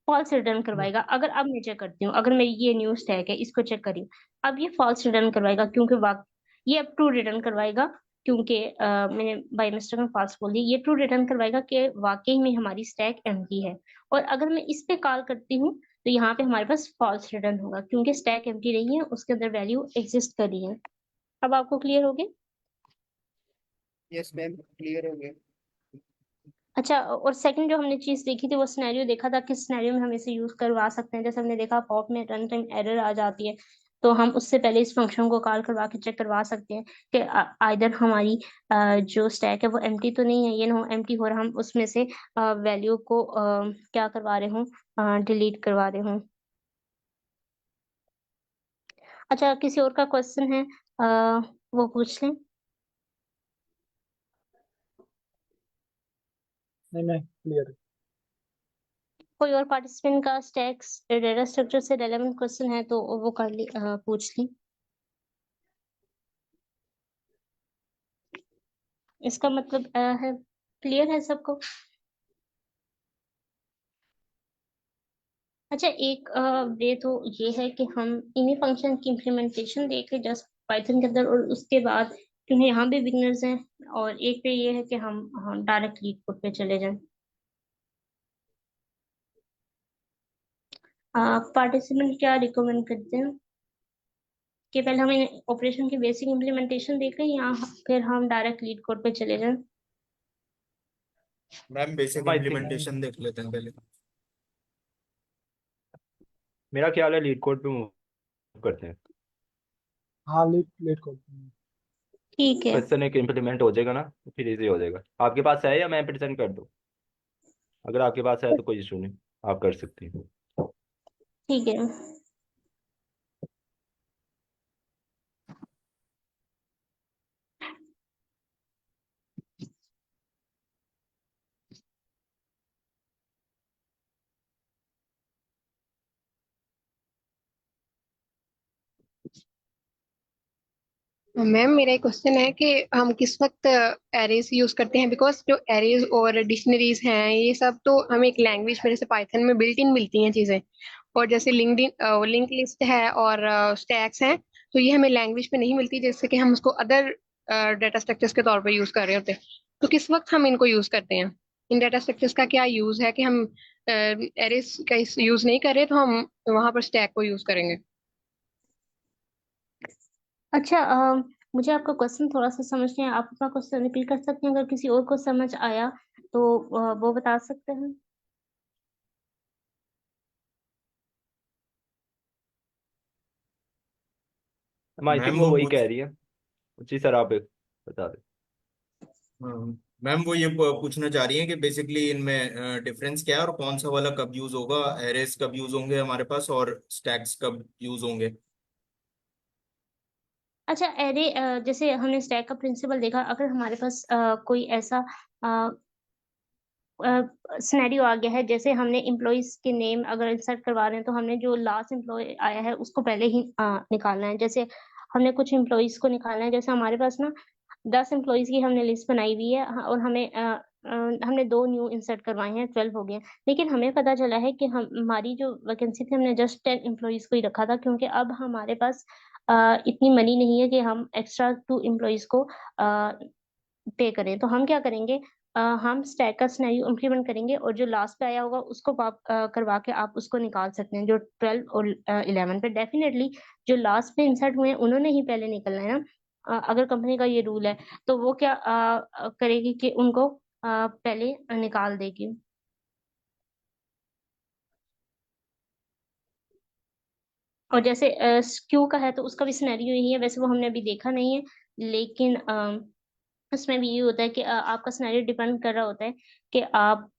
फॉल्स रिटर्न करवाएगा। अगर अब मैं चेक करती हूँ, अगर मेरी ये न्यू स्टैक है इसको चेक करी, अब ये फॉल्स रिटर्न करवाएगा क्योंकि ये अब ट्रू रिटर्न करवाएगा क्योंकि मैंने बाय मिस्टेक में फॉल्स बोल दी। ये ट्रू रिटर्न करवाएगा कि वाकई में हमारी स्टैक एम्प्टी है। और अगर मैं इस पे कॉल करती हूँ तो यहाँ पे हमारे पास फॉल्स रिटर्न होगा क्योंकि स्टैक एम्प्टी नहीं है, उसके अंदर वैल्यू एग्जिस्ट कर रही है। अब आपको क्लियर हो गया? यस मैम क्लियर हो गया। अच्छा, और सेकंड जो हमने चीज देखी थी वो सिनेरियो देखा था, किस सिनेरियो में हम इसे यूज करवा सकते हैं। जैसे हमने देखा पॉप में रन टाइम एरर आ जाती है, तो हम उससे पहले इस फंक्शन को कॉल करवा के चेक करवा सकते हैं कि आइदर हमारी जो स्टैक है वो एम्प्टी तो नहीं है, ये ना हो एम्प्टी हो रहा हम उसमें से वैल्यू को क्या करवा रहे हूँ, डिलीट करवा रहे हूँ। अच्छा, किसी और का क्वेश्चन है? वो पूछ लें। नहीं क्लियर। कोई और पार्टिसिपेंट का स्टैक्स डेटा स्ट्रक्चर से रेलेवेंट क्वेश्चन है तो वो कर ली, पूछ ली। इसका मतलब है क्लियर है सबको? अच्छा, एक वे तो ये है कि हम इन्हीं फंक्शन की इम्प्लीमेंटेशन देख ले जस्ट पाइथन के अंदर, और उसके बाद क्योंकि यहाँ भी बिगनर्स हैं, और एक वे ये है कि हम डायरेक्ट लीड कोड पे चले जाएं। पार्टिसिपेंट क्या रिकमेंड करते हैं कि पहले हम ऑपरेशन की बेसिक इम्प्लीमेंटेशन देख लें या फिर हम डायरेक्ट लीड कोड पे चले जाएं? Ma'am basic I think implementation देख लेते हैं पहले। मेरा ख्याल है लीड कोड पे मूव करते हैं। हाँ लेट करते हैं। ठीक है। क्वेश्चन एक इम्प्लीमेंट हो जाएगा ना, तो फिर इजी हो जाएगा। आपके पास है या मैं प्रेजेंट कर दूं? अगर आपके पास है तो कोई इशू नहीं, आप कर सकती हैं। ठीक है। मैम मेरा एक क्वेश्चन है कि हम किस वक्त एरेज यूज करते हैं, बिकॉज जो एरेज और डिक्शनरीज हैं ये सब तो हमें एक लैंग्वेज में जैसे पाइथन में बिल्ट इन मिलती हैं चीजें, और जैसे लिंक लिस्ट है और स्टैक्स हैं, तो ये हमें लैंग्वेज में नहीं मिलती, जैसे कि हम उसको अदर डाटा स्ट्रक्चर्स के तौर पर यूज कर रहे होते हैं। तो किस वक्त हम इनको यूज करते हैं? इन डाटा स्ट्रक्चर्स का क्या यूज है कि हम एरेज का यूज नहीं कर रहे तो हम वहां पर स्टैक को यूज करेंगे? अच्छा, मुझे आपका क्वेश्चन थोड़ा सा समझ नहीं आया, आप अपना क्वेश्चन रिपीट कर सकते हैं? अगर किसी और को समझ आया तो वो बता सकते हैं। आई थिंक मैम वो वो वही पूछ कह रही है। जी सर, आप एक बता दें। हाँ, मैम वो ये पूछना चाह रही हैं कि बेसिकली इनमें डिफरेंस क्या है और कौन सा वाला कब यूज होगा, एरेस कब यूज होंगे हमारे पास और स्टैक्स कब यूज होंगे। अच्छा, एरे जैसे हमने स्टैक का प्रिंसिपल देखा, अगर हमारे पास कोई ऐसा सिनेरियो आ गया है, जैसे हमने इम्प्लॉइज के नेम अगर इंसर्ट करवा रहे हैं तो हमने जो लास्ट एम्प्लॉय आया है उसको पहले ही निकालना है। जैसे हमने कुछ एम्प्लॉइज को निकालना है, जैसे हमारे पास ना 10 एम्प्लॉइज की हमने लिस्ट बनाई हुई है, और हमने 2 न्यू इंसर्ट करवाए हैं, 12 हो गए हैं। लेकिन हमें पता चला है कि हमारी जो वैकेंसी थी हमने जस्ट 10 एम्प्लॉइज को ही रखा था, क्योंकि अब हमारे पास इतनी मनी नहीं है कि हम एक्स्ट्रा 2 एम्प्लॉइज को पे करें। तो हम क्या करेंगे, हम स्टैक का सिनेरियो इम्प्लीमेंट करेंगे, और जो लास्ट पे आया होगा उसको आप करवा के आप उसको निकाल सकते हैं। जो 12 और 11 पे डेफिनेटली जो लास्ट पे इंसर्ट हुए हैं उन्होंने ही पहले निकलना है ना। अगर कंपनी का ये रूल है तो वो क्या करेगी कि उनको पहले निकाल देगी। और जैसे क्यू का है तो उसका भी सिनेरियो यही है, वैसे वो हमने अभी देखा नहीं है, लेकिन उसमें भी ये होता है कि आपका सिनेरियो डिपेंड कर रहा होता है कि आप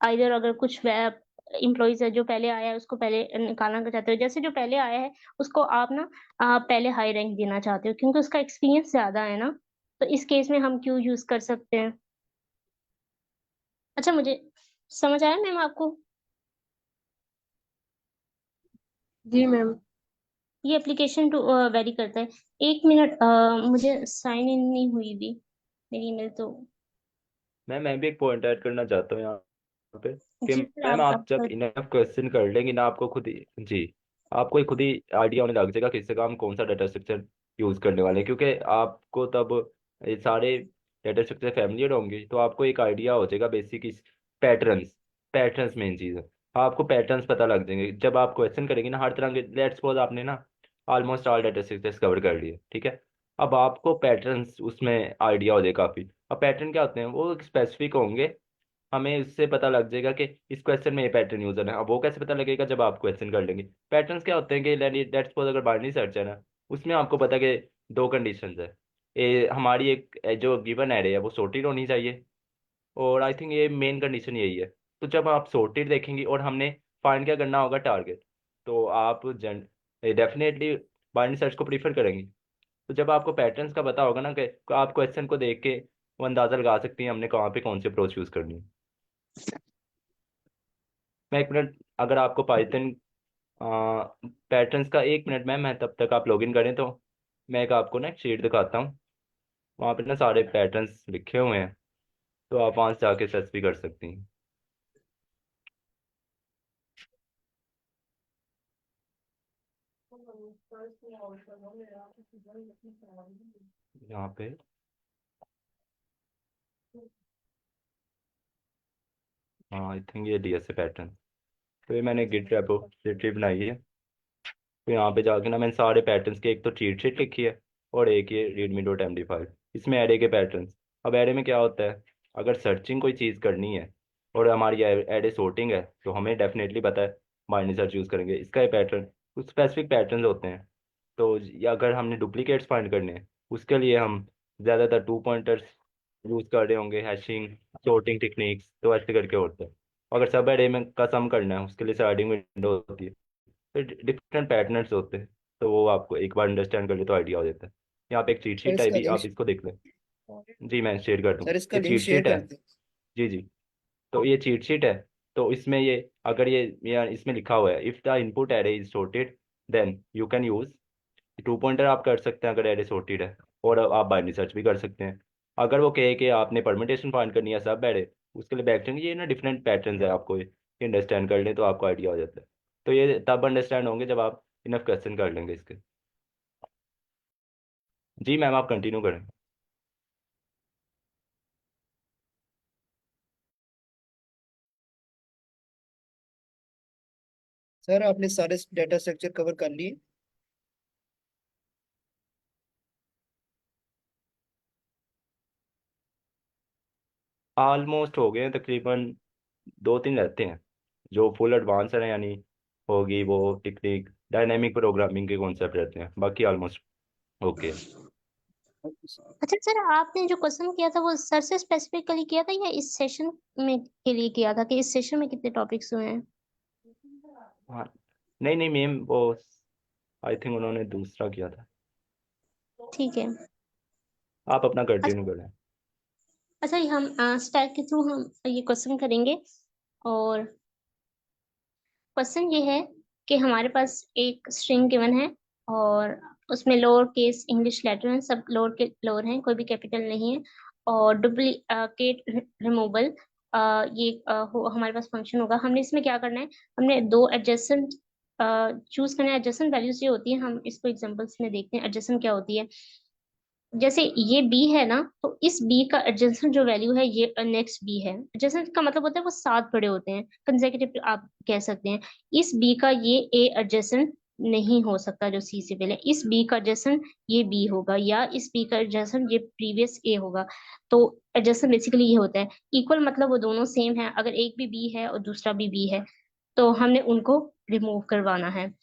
आइदर अगर कुछ इम्प्लॉइज है जो पहले आया है उसको पहले निकालना चाहते हो, जैसे जो पहले आया है उसको आप ना पहले हाई रैंक देना चाहते हो क्योंकि उसका एक्सपीरियंस ज्यादा है ना। तो इस केस में हम क्यू यूज कर सकते हैं। अच्छा, मुझे समझ आया मैम आपको? जी मैम। ये एप्लीकेशन टू वेरी करता है। 1 मिनट, मुझे साइन इन नहीं हुई भी मेरी ईमेल तो। मैं भी एक पॉइंट ऐड करना चाहता हूँ यहाँ पे कि जी सर, मैम आप आप जब कर। इनफ क्वेश्चन कर लेंगे ना, आपको खुद ही जी आपको ही खुद ही आइडिया होने लग जाएगा किससे का हम कौन सा डाटा स्ट्रक्चर यूज करने वाले हैं, क्योंकि आपको तब ये सारे डाटा स्ट्रक्चर फैमिलियर होंगे, तो आपको एक आइडिया हो जाएगा बेसिक इस पैटर्न्स। पैटर्न्स मेन चीज़ है। आपको पैटर्न्स पता लग जाएंगे जब आप क्वेश्चन करेंगे ना, हर तरह के। लेट्स सपोज आपने ना almost all data structures cover कर लिए, ठीक है। अब आपको पैटर्न्स उसमें आइडिया हो जाएगा काफ़ी। अब पैटर्न क्या होते हैं, वो स्पेसिफिक होंगे। हमें इससे पता लग जाएगा कि इस क्वेश्चन में ये पैटर्न यूज है। अब वो कैसे पता लगेगा, जब आप क्वेश्चन कर लेंगे। पैटर्न्स क्या होते हैं कि लेट्स सपोज अगर बाइनरी सर्च है ना, उसमें आपको पता है कि दो कंडीशंस है। हमारी एक जो गिवन एरे है वो सॉर्टेड होनी चाहिए, और आई थिंक ये मेन कंडीशन यही है। तो जब आप सॉर्टेड देखेंगे और हमने फाइंड क्या करना होगा, टारगेट। तो आप डेफिनेटली बाइनरी सर्च को प्रीफर करेंगे। तो जब आपको पैटर्न्स का पता होगा ना कि तो आप क्वेश्चन को देख के वो अंदाजा लगा सकती हैं हमने कहाँ पे कौन सी अप्रोच यूज़ करनी है। मैं एक मिनट, अगर आपको पाइथन पैटर्न्स का, एक मिनट मैम, मैं तब तक आप लॉगिन करें तो मैं एक आपको ना एक शीट दिखाता हूँ। वहाँ पे ना सारे पैटर्न्स लिखे हुए हैं, तो आप वहाँ से जाके सर्च भी कर सकती हैं। यहाँ पे हाँ, आई थिंक ये डीएसए पैटर्न, तो ये मैंने गिट रेपोजिटरी बनाई है। तो यहाँ पे जाके ना मैंने सारे पैटर्न्स की एक तो चीट शीट लिखी है और एक ये readme.md5, इसमें एरे के पैटर्न्स। अब एरे में क्या होता है, अगर सर्चिंग कोई चीज़ करनी है और हमारी एरे sorting है तो हमें डेफिनेटली पता है बाइनरी सर्च यूज़ करेंगे। इसका ये पैटर्न, कुछ स्पेसिफिक पैटर्न होते हैं। तो या अगर हमने डुप्लीकेट्स फाइंड करने हैं उसके लिए हम ज़्यादातर 2 पॉइंटर्स यूज़ कर रहे होंगे, हैशिंग, sorting टेक्निक्स, तो ऐसे करके होता है। अगर सब एरे में का सम करना है उसके लिए स्लाइडिंग विंडो होती है। तो डिफरेंट पैटर्न्स होते हैं, तो वो आपको एक बार अंडरस्टैंड कर ले तो आइडिया हो जाता है। यहाँ पे एक चीट सर शीट है इसका भी, लिंक, आप इसको देख लें। जी मैं शेयर कर दूँ, सर इसका ये लिंक चीट शेयर शीट है। कर दें। जी जी, तो ये चीट शीट है। तो इसमें ये, अगर ये इसमें लिखा हुआ है if the input array is sorted then you can use 2 pointer. आप कर सकते हैं अगर एरे sorted है, और आप बाइनरी सर्च भी कर सकते हैं। अगर वो कहे कि आपने परमिटेशन फाइंड करनी है सब एरे, उसके लिए बैक ये ना डिफरेंट पैटर्न है, आपको ये अंडरस्टैंड कर लें तो आपको आइडिया हो जाता है। तो ये तब अंडरस्टैंड होंगे जब आप इनफ क्वेश्चन कर लेंगे इसके। जी मैम आप कंटिन्यू करें। सर आपने सारे डेटा स्ट्रक्चर कवर कर लिए? ऑलमोस्ट हो गए हैं तकरीबन, 2-3 रहते हैं जो फुल एडवांस है, यानी होगी वो टेक्निक, डायनेमिक प्रोग्रामिंग के कॉन्सेप्ट रहते हैं, बाकी ऑलमोस्ट ओके। अच्छा सर, आपने जो क्वेश्चन किया था वो सर से स्पेसिफिकली किया था या इस सेशन में के लिए किया था कि इस सेशन में कितने टॉपिक्स हुए हैं? हाँ, नहीं नहीं मैम, वो आई थिंक उन्होंने दूसरा किया था। ठीक है। आप अपना अच्छा, कंटिन्यू करें। अच्छा ये हम स्टैक के थ्रू हम ये क्वेश्चन करेंगे। और क्वेश्चन ये है कि हमारे पास एक स्ट्रिंग गिवन है और उसमें लोअर केस इंग्लिश लेटर हैं, सब लोअर हैं, कोई भी कैपिटल नहीं है। और डुप्लीकेट रिमूवल, ये हमारे पास फंक्शन होगा। हमने इसमें क्या करना है, हमने दो एडजेसेंट चूज करना है। एडजेसेंट वैल्यूज ये होती है, हम इसको एग्जांपल्स में देखते हैं एडजेसेंट क्या होती है। जैसे ये बी है ना, तो इस बी का एडजेसेंट जो वैल्यू है ये नेक्स्ट बी है। एडजेसेंट का मतलब होता है वो साथ खड़े होते हैं, कंसेक्यूटिव आप कह सकते हैं। इस बी का ये ए एडजेसेंट नहीं हो सकता जो सी से पहले। इस बी का एडजेसेंट ये बी होगा, या इस बी का एडजेसेंट ये प्रीवियस ए होगा। तो एडजेसेंट बेसिकली ये होता है इक्वल, मतलब वो दोनों सेम है। अगर एक भी बी है और दूसरा भी बी है तो हमने उनको रिमूव करवाना है।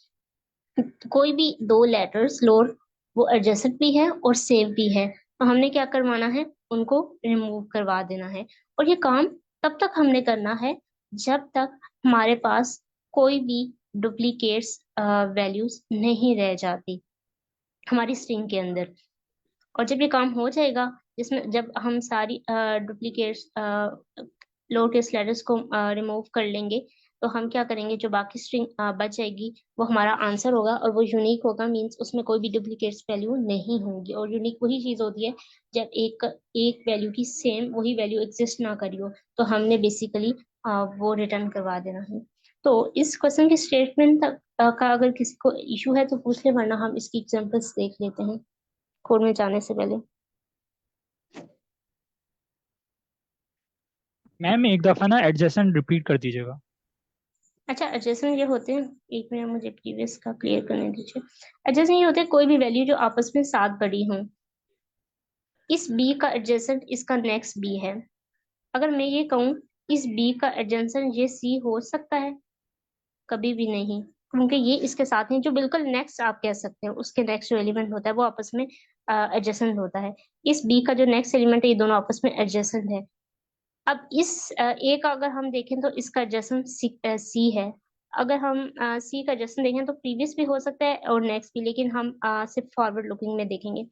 कोई भी दो लेटर्स लोअर वो एडजेसेंट भी है और सेव भी है, तो हमने क्या करवाना है, उनको रिमूव करवा देना है। और ये काम तब तक हमने करना है जब तक हमारे पास कोई भी डुप्लीकेट्स वैल्यूज नहीं रह जाती हमारी स्ट्रिंग के अंदर। और जब ये काम हो जाएगा, जिसमें जब हम सारी डुप्लीकेट्स लोअर केस लेटर्स को रिमूव कर लेंगे, तो हम क्या करेंगे, जो बाकी स्ट्रिंग बच जाएगी वो हमारा आंसर होगा। और वो यूनिक होगा, मींस उसमें कोई भी डुप्लीकेट्स वैल्यू नहीं होंगी। और यूनिक वही चीज होती है जब एक एक वैल्यू की सेम वही वैल्यू एग्जिस्ट ना करी हो, तो हमने बेसिकली वो रिटर्न करवा देना है। तो इस क्वेश्चन के स्टेटमेंट का अगर किसी को इशू है तो पूछ ले, वरना हम इसकी एग्जांपल्स देख लेते हैं कोड में जाने से पहले। मैम एक दफा ना एडजेसेंट रिपीट कर दीजिएगा। अच्छा, एडजेसेंट ये होते हैं, एक मिनट मुझे प्रीवियस का क्लियर करने दीजिए। एडजेसेंट ये होते हैं कोई भी वैल्यू जो आपस में साथ बड़ी हो। इस बी का एडजेसेंट इसका नेक्स्ट बी है। अगर मैं ये कहूँ इस बी का एडजेसेंट ये सी हो सकता है, कभी भी नहीं, क्योंकि ये इसके साथ नहीं। जो बिल्कुल नेक्स्ट आप कह सकते हैं उसके नेक्स्ट जो एलिमेंट होता है वो आपस में एडजेसेंट होता है। इस बी का जो नेक्स्ट एलिमेंट है ये दोनों आपस में एडजेसेंट है। अब इस ए का अगर हम देखें तो इसका एडजेसेंट सी है, अगर हम सी का एडजस्टेंट देखें तो प्रीवियस भी हो सकता है और नेक्स्ट भी, लेकिन हम सिर्फ फॉरवर्ड लुकिंग में देखेंगे।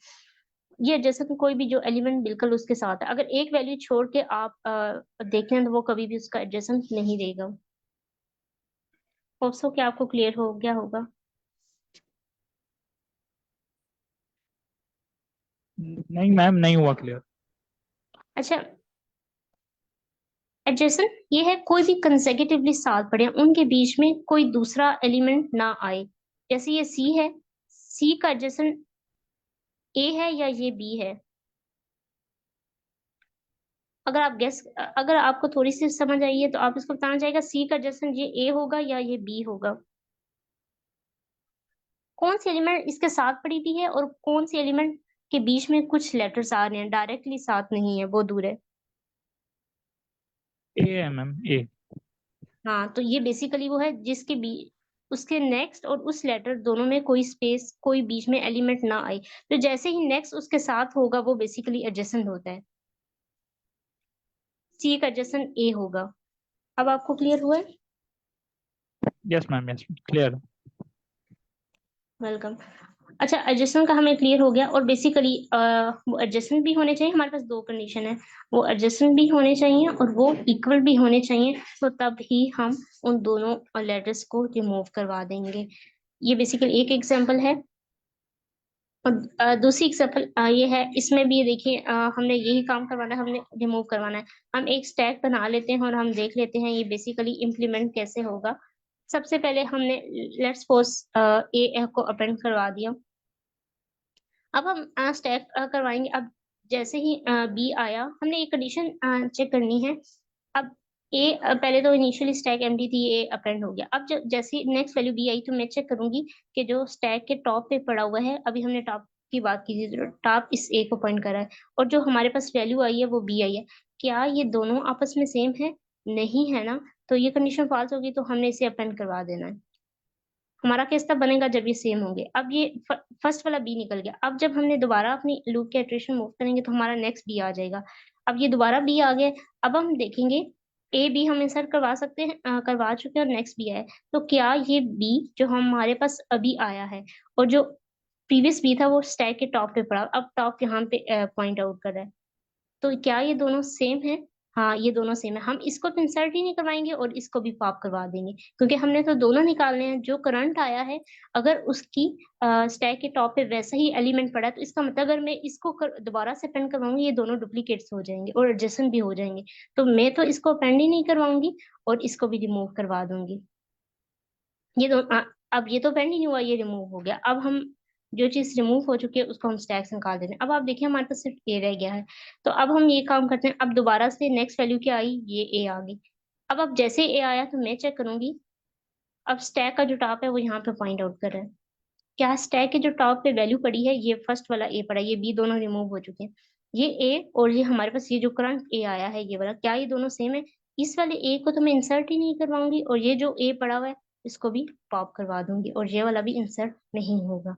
ये जैसे कि कोई भी जो एलिमेंट बिल्कुल उसके साथ है, अगर एक वैल्यू छोड़ के आप देखते हैं तो वो कभी भी उसका एडजस्टेंट नहीं देगा। होप सो कि आपको क्लियर हो गया होगा। नहीं मैम, नहीं हुआ क्लियर। अच्छा, एडजेसेंट ये है कोई भी कंसेक्यूटिवली साथ पड़े उनके बीच में कोई दूसरा एलिमेंट ना आए। जैसे ये सी है, सी का एडजेसेंट ए है या ये बी है। अगर आपको थोड़ी सी समझ आई है तो आप इसको बताना चाहिएगा सी का एडजेसेंट ये ए होगा या ये बी होगा। कौन सी एलिमेंट इसके साथ पड़ी हुई है और कौन सी एलिमेंट के बीच में कुछ लेटर्स आ रहे हैं, डायरेक्टली साथ नहीं है, वो दूर है। ए है मैम, ए। हाँ, तो ये बेसिकली वो है जिसके उसके नेक्स्ट और उस लेटर दोनों में कोई स्पेस, कोई बीच में एलिमेंट ना आए। तो जैसे ही नेक्स्ट उसके साथ होगा वो बेसिकली एडजेसेंट होता है। सी का एडजेसेंट ए होगा। अब आपको क्लियर हुआ है? Yes ma'am, yes clear. Welcome. अच्छा, एडजेसेंट का हमें क्लियर हो गया। और बेसिकली वो एडजेसेंट भी होने चाहिए, हमारे पास दो कंडीशन है, वो एडजेसेंट भी होने चाहिए और वो इक्वल भी होने चाहिए, तो तब ही हम उन दोनों लेटर्स को रिमूव करवा देंगे। ये बेसिकली एक एग्जांपल है। और दूसरी एग्जांपल ये है, इसमें भी देखिए हमने यही काम करवाना है, हमने रिमूव करवाना है। हम एक स्टैक बना लेते हैं और हम देख लेते हैं ये बेसिकली इम्प्लीमेंट कैसे होगा। सबसे पहले हमने लेट्स सपोज ए को अपेंड करवा दिया। अब हम स्टैक करवाएंगे। अब जैसे ही बी आया, हमने एक कंडीशन चेक करनी है। अब ए पहले तो इनिशियली स्टैक एम्प्टी थी, ए अपेंड हो गया। अब जैसे नेक्स्ट वैल्यू बी आई तो मैं चेक करूंगी कि जो स्टैक के टॉप पे पड़ा हुआ है, अभी हमने टॉप की बात की थी, तो टॉप इस ए को पॉइंट कर रहा है और जो हमारे पास वैल्यू आई है वो बी आई है। क्या ये दोनों आपस में सेम है? नहीं है ना, तो ये कंडीशन फॉल्स होगी, तो हमने इसे अपेंड करवा देना है। हमारा केस तब बनेगा जब ये सेम होंगे। अब ये फर्स्ट वाला बी निकल गया। अब जब हमने दोबारा अपनी लूप के इटरेशन मूव करेंगे तो हमारा नेक्स्ट बी आ जाएगा। अब ये दोबारा बी आ गया। अब हम देखेंगे ए बी हम इंसर्ट करवा सकते हैं, करवा चुके हैं और नेक्स्ट बी आया है। तो क्या ये बी जो हमारे पास अभी आया है और जो प्रीवियस बी था वो स्टैक के टॉप पे पड़ा, अब टॉप यहाँ पे पॉइंट आउट कर रहा है, तो क्या ये दोनों सेम है? हाँ, ये दोनों सेम है। हम इसको तो इंसर्ट ही नहीं करवाएंगे और इसको भी पॉप करवा देंगे, क्योंकि हमने तो दोनों निकालने हैं। जो करंट आया है अगर उसकी स्टैक के टॉप पे वैसा ही एलिमेंट पड़ा है, तो इसका मतलब अगर मैं इसको दोबारा से अपेंड करवाऊंगी ये दोनों डुप्लीकेट्स हो जाएंगे और एडजेसेंट भी हो जाएंगे। तो मैं तो इसको अपेंड ही नहीं करवाऊंगी और इसको भी रिमूव करवा दूंगी। ये दो अब ये तो पेंड ही नहीं हुआ, ये रिमूव हो गया। अब हम जो चीज रिमूव हो चुकी है उसको हम स्टैक से निकाल देते हैं। अब आप देखिए हमारे पास सिर्फ ए रह गया है। तो अब हम ये काम करते हैं। अब दोबारा से नेक्स्ट वैल्यू क्या आई? ये ए आ गई। अब जैसे ए आया तो मैं चेक करूंगी। अब स्टैक का जो टॉप है वो यहाँ पे पॉइंट आउट कर रहा है। क्या स्टैक के जो टॉप पे वैल्यू पड़ी है, ये फर्स्ट वाला ए पड़ा है, ये बी दोनों रिमूव हो चुके हैं। ये ए और ये हमारे पास ये जो करंट ए आया है ये वाला, क्या ये दोनों सेम है? इस वाले ए को तो मैं इंसर्ट ही नहीं करवाऊंगी और ये जो ए पड़ा हुआ है इसको भी पॉप करवा दूंगी और ये वाला भी इंसर्ट नहीं होगा।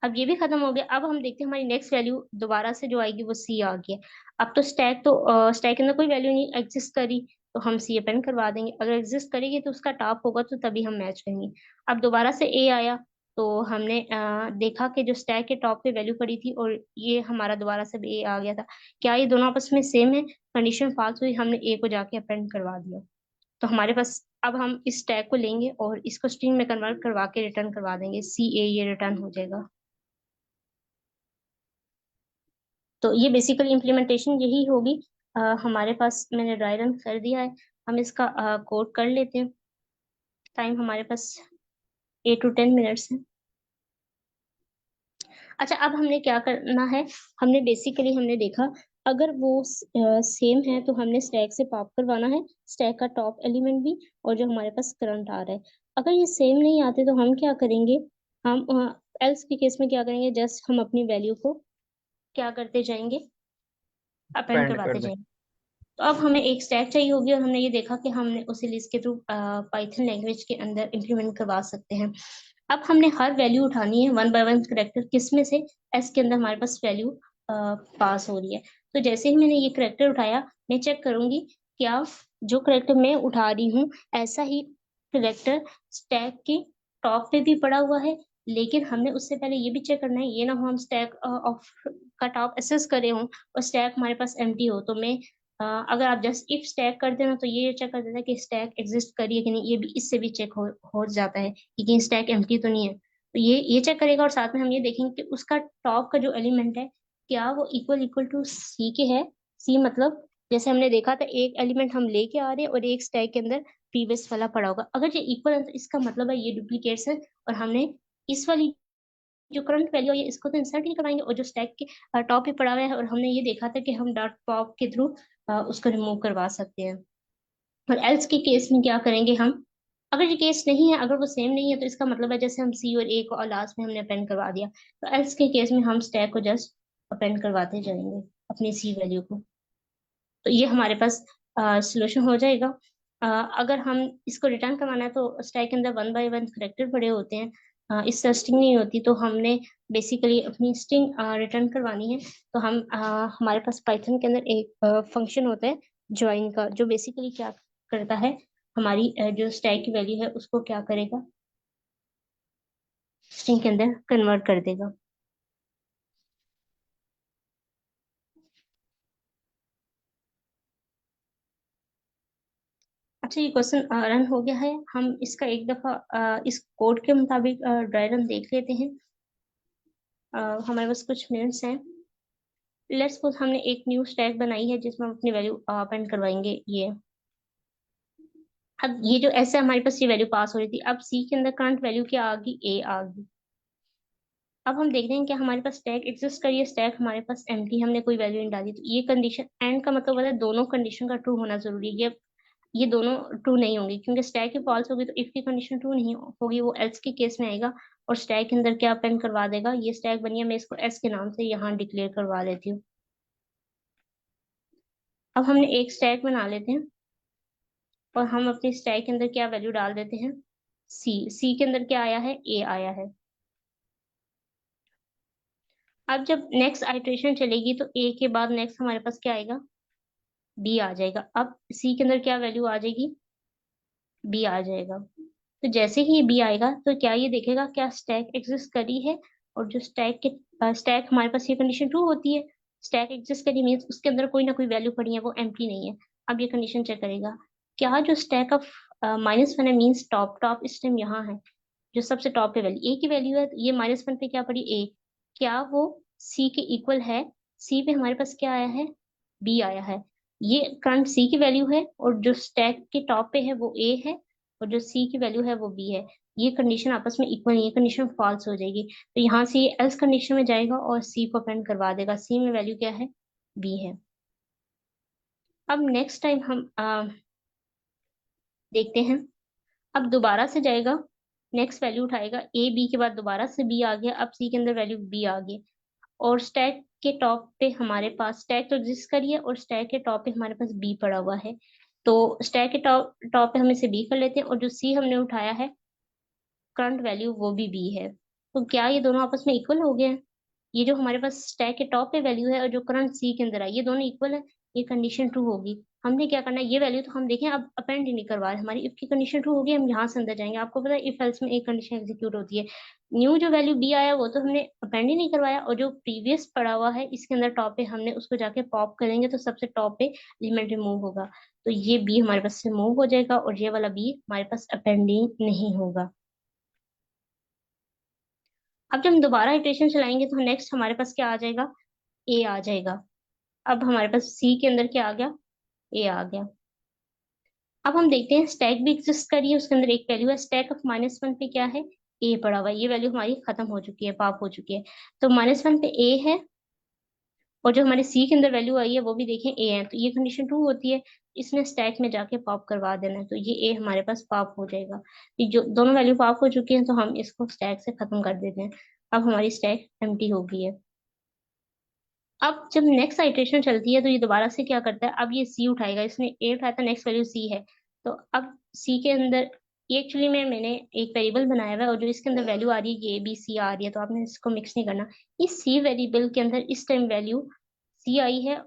अब ये भी खत्म हो गया। अब हम देखते हैं हमारी नेक्स्ट वैल्यू दोबारा से जो आएगी वो सी आ गया। अब तो स्टैक के अंदर कोई वैल्यू नहीं एग्जिस्ट करी, तो हम सी अपेंड करवा देंगे। अगर एग्जिस्ट करेगी तो उसका टॉप होगा तो तभी हम मैच करेंगे। अब दोबारा से ए आया तो हमने देखा कि जो स्टैक के टॉप पे वैल्यू पड़ी थी और ये हमारा दोबारा से ए आ गया था। क्या ये दोनों आपस में सेम है? कंडीशन फॉल्स हुई, हमने ए को जाके अपेंड करवा दिया। तो हमारे पास अब हम इस टैग को लेंगे और इसको स्ट्रिंग में कन्वर्ट करवा के रिटर्न करवा देंगे, सी ए, ये रिटर्न हो जाएगा। तो ये बेसिकली इम्प्लीमेंटेशन यही होगी। हमारे पास मैंने ड्राई रन कर दिया है, हम इसका कोड कर लेते हैं। टाइम हमारे पास 8 to 10 मिनट्स है। अच्छा, अब हमने क्या करना है, हमने देखा अगर वो सेम है तो हमने स्टैक से पॉप करवाना है, स्टैक का टॉप एलिमेंट भी और जो हमारे पास करंट आ रहा है। अगर ये सेम नहीं आते तो हम क्या करेंगे, हम एल्स के केस में क्या करेंगे, जस्ट हम अपनी वैल्यू को क्या करते जाएंगे, अपेंड पेंड करवाते कर दे। जाएंगे। तो अब हमें एक स्टैक चाहिए होगी और हमने ये देखा कि हमने उसे लिस्ट के थ्रू पाइथन लैंग्वेज के अंदर इम्प्लीमेंट करवा सकते हैं। अब हमने हर वैल्यू उठानी है वन बाय वन करेक्टर, किसमें से? एस के अंदर हमारे पास वैल्यू पास हो रही है। तो जैसे ही मैंने ये करेक्टर उठाया मैं चेक करूंगी क्या जो करेक्टर मैं उठा रही हूँ ऐसा ही करेक्टर स्टैक के टॉप पे भी पड़ा हुआ है, लेकिन हमने उससे पहले ये भी चेक करना है, ये ना हो हम स्टैक ऑफ का टॉप एसेस करे हों और स्टैक हमारे पास एम्प्टी हो। तो मैं अगर आप जस्ट इफ स्टैक कर देना तो ये चेक कर देता है कि स्टैक एग्जिस्ट करी है कि नहीं, ये भी इससे भी चेक हो जाता है कि कहीं स्टैक एम्प्टी तो नहीं है। तो ये चेक करेगा, और साथ में हम ये देखेंगे कि उसका टॉप का जो एलिमेंट है क्या वो इक्वल इक्वल टू सी के है। सी मतलब जैसे हमने देखा था एक एलिमेंट हम लेके आ रहे हैं और एक स्टैक के अंदर प्रीवियस वाला पड़ा होगा, अगर ये इक्वल है तो इसका मतलब है ये डुप्लीकेट्स है, और हमने इस वाली जो करंट वैल्यू है इसको तो इंसर्ट नहीं करवाएंगे, और जो स्टैक के टॉप पे पड़ा हुआ है और हमने ये देखा था कि हम डॉट पॉप के थ्रू उसको रिमूव करवा सकते हैं। और एल्स के केस में क्या करेंगे हम, अगर ये केस नहीं है, अगर वो सेम नहीं है तो इसका मतलब है जैसे हम सी और ए को और लास्ट में हमने अपेंड करवा दिया, तो एल्स के केस में हम स्टैक को जस्ट अपेंड करवाते जाएंगे अपनी सी वैल्यू को। तो ये हमारे पास सोल्यूशन हो जाएगा। अगर हम इसको रिटर्न करवाना है तो स्टैक के अंदर 1 बाय 1 करेक्टर पड़े होते हैं, इससे स्ट्रिंग नहीं होती, तो हमने बेसिकली अपनी स्ट्रिंग रिटर्न करवानी है। तो हम हमारे पास पाइथन के अंदर एक फंक्शन होता है ज्वाइन का, जो बेसिकली क्या करता है, हमारी जो स्टैक की वैल्यू है उसको क्या करेगा, स्ट्रिंग के अंदर कन्वर्ट कर देगा। अच्छा, ये क्वेश्चन रन हो गया है, हम इसका एक दफा इस कोड के मुताबिक ड्राई रन देख लेते हैं। हमारे पास कुछ मिनट्स हैं। लेट्स सपोज हमने एक न्यू स्टैक बनाई है जिसमें हम अपनी वैल्यू अपेंड करवाएंगे। ये अब ये जो ऐसे हमारे पास ये वैल्यू पास हो रही थी, अब सी के अंदर करंट वैल्यू क्या आ गई, ए आ गई। अब हम देख रहे हैं कि हमारे पास स्टैक एग्जिस्ट करिए, स्टैक हमारे पास एम्प्टी, हमने कोई वैल्यू नहीं डाली, तो ये कंडीशन एंड का मतलब होता है दोनों कंडीशन का ट्रू होना जरूरी है। ये दोनों ट्रू नहीं होंगे, क्योंकि स्टैक की फॉल्स होगी तो इफ की कंडीशन ट्रू नहीं होगी, वो एल्स के केस में आएगा। और स्टैक के अंदर क्या अपेंड करवा देगा, ये स्टैक बनी है, मैं इसको एस के नाम से यहाँ डिक्लेयर करवा देती हूँ। अब हमने एक स्टैक बना लेते हैं और हम अपने स्टैक के अंदर क्या वैल्यू डाल देते हैं, सी के अंदर क्या आया है, ए आया है। अब जब नेक्स्ट आइट्रेशन चलेगी तो ए के बाद नेक्स्ट हमारे पास क्या आएगा, बी आ जाएगा। अब सी के अंदर क्या वैल्यू आ जाएगी, बी आ जाएगा। तो जैसे ही ये बी आएगा तो क्या ये देखेगा क्या स्टैक एग्जिस्ट करी है, और जो स्टैक हमारे पास ये कंडीशन ट्रू होती है, स्टैक एग्जिस्ट करी मीन्स उसके अंदर कोई ना कोई वैल्यू पड़ी है, वो एम्प्टी नहीं है। अब ये कंडीशन चेक करेगा क्या जो स्टैक ऑफ -1 है मीन्स टॉप टॉप इस टाइम यहाँ है, जो सबसे टॉप पे वैल्यू ए की वैल्यू है, तो ये -1 पे क्या पड़ी, ए, क्या वो सी के इक्वल है। सी पे हमारे पास क्या आया है, बी आया है। ये करंट सी की वैल्यू है और जो स्टैक के टॉप पे है वो ए है, और जो सी की वैल्यू है वो बी है। ये कंडीशन आपस में इक्वल नहीं है, कंडीशन फॉल्स हो जाएगी, तो यहाँ से ये एल्स कंडीशन में जाएगा और सी को अपेंड करवा देगा, सी में वैल्यू क्या है, बी है। अब नेक्स्ट टाइम हम देखते हैं, अब दोबारा से जाएगा, नेक्स्ट वैल्यू उठाएगा, ए बी के बाद दोबारा से बी आ गया, अब सी के अंदर वैल्यू बी आ गई, और स्टैक के टॉप पे हमारे पास स्टैक तो एग्जिस्ट करी है और स्टैक के टॉप पे हमारे पास बी पड़ा हुआ है। तो स्टैक के टॉप टॉप पे हम इसे बी कर लेते हैं, और जो सी हमने उठाया है करंट वैल्यू वो भी बी है। तो क्या ये दोनों आपस में इक्वल हो गए हैं, ये जो हमारे पास स्टैक के टॉप पे वैल्यू है और जो करंट सी के अंदर है ये दोनों इक्वल है, ये कंडीशन ट्रू होगी। हमने क्या करना है, ये वैल्यू तो हम देखें अब अपेंड ही नहीं करवा रहे, हमारी इफ की कंडीशन ट्रू होगी, हम यहाँ से अंदर जाएंगे। आपको पता है इफ एल्स में एक कंडीशन एग्जीक्यूट होती है, न्यू जो वैल्यू बी आया वो तो हमने अपेंड ही नहीं करवाया, और जो प्रीवियस पड़ा हुआ है इसके अंदर टॉप पे हमने उसको जाके पॉप करेंगे तो सबसे टॉप पे एलिमेंट रिमूव होगा, तो ये बी हमारे पास से मूव हो जाएगा और ये वाला बी हमारे पास अपेंडिंग नहीं होगा। अब जब हम दोबारा इटरेशन चलाएंगे तो नेक्स्ट हमारे पास क्या आ जाएगा, ए आ जाएगा। अब हमारे पास सी के अंदर क्या आ गया, ए आ गया। अब हम देखते हैं स्टैक भी एग्जिस्ट करिए, उसके अंदर एक वैल्यू है, स्टैक ऑफ -1 पे क्या है, ए पड़ा हुआ है, ये वैल्यू हमारी खत्म हो चुकी है, पाप हो चुकी है। तो -1 पे ए है, और जो हमारे सी के अंदर वैल्यू आई है वो भी देखें ए है, तो ये कंडीशन ट्रू होती है, इसने स्टैक में जाके पॉप करवा देना है, तो ये ए हमारे पास पॉप हो जाएगा। ये जो दोनों वैल्यू पॉप हो चुकी है तो हम इसको स्टैक से खत्म कर देते हैं। अब हमारी स्टैक एम्प्टी हो गई है। अब जब नेक्स्ट आइट्रेशन चलती है तो ये दोबारा से क्या करता है, अब ये सी उठाएगा, इसने ए उठाया था, नेक्स्ट वैल्यू सी है, तो अब सी के अंदर एक्चुअली में मैंने एक वेरिएबल बनाया हुआ है और जो इसके अंदर वैल्यू आ रही है ये बी सी आ रही है, तो आपने इसको मिक्स नहीं करना। इस सी वेरिएबल के अंदर इस टाइम वैल्यू सी आई है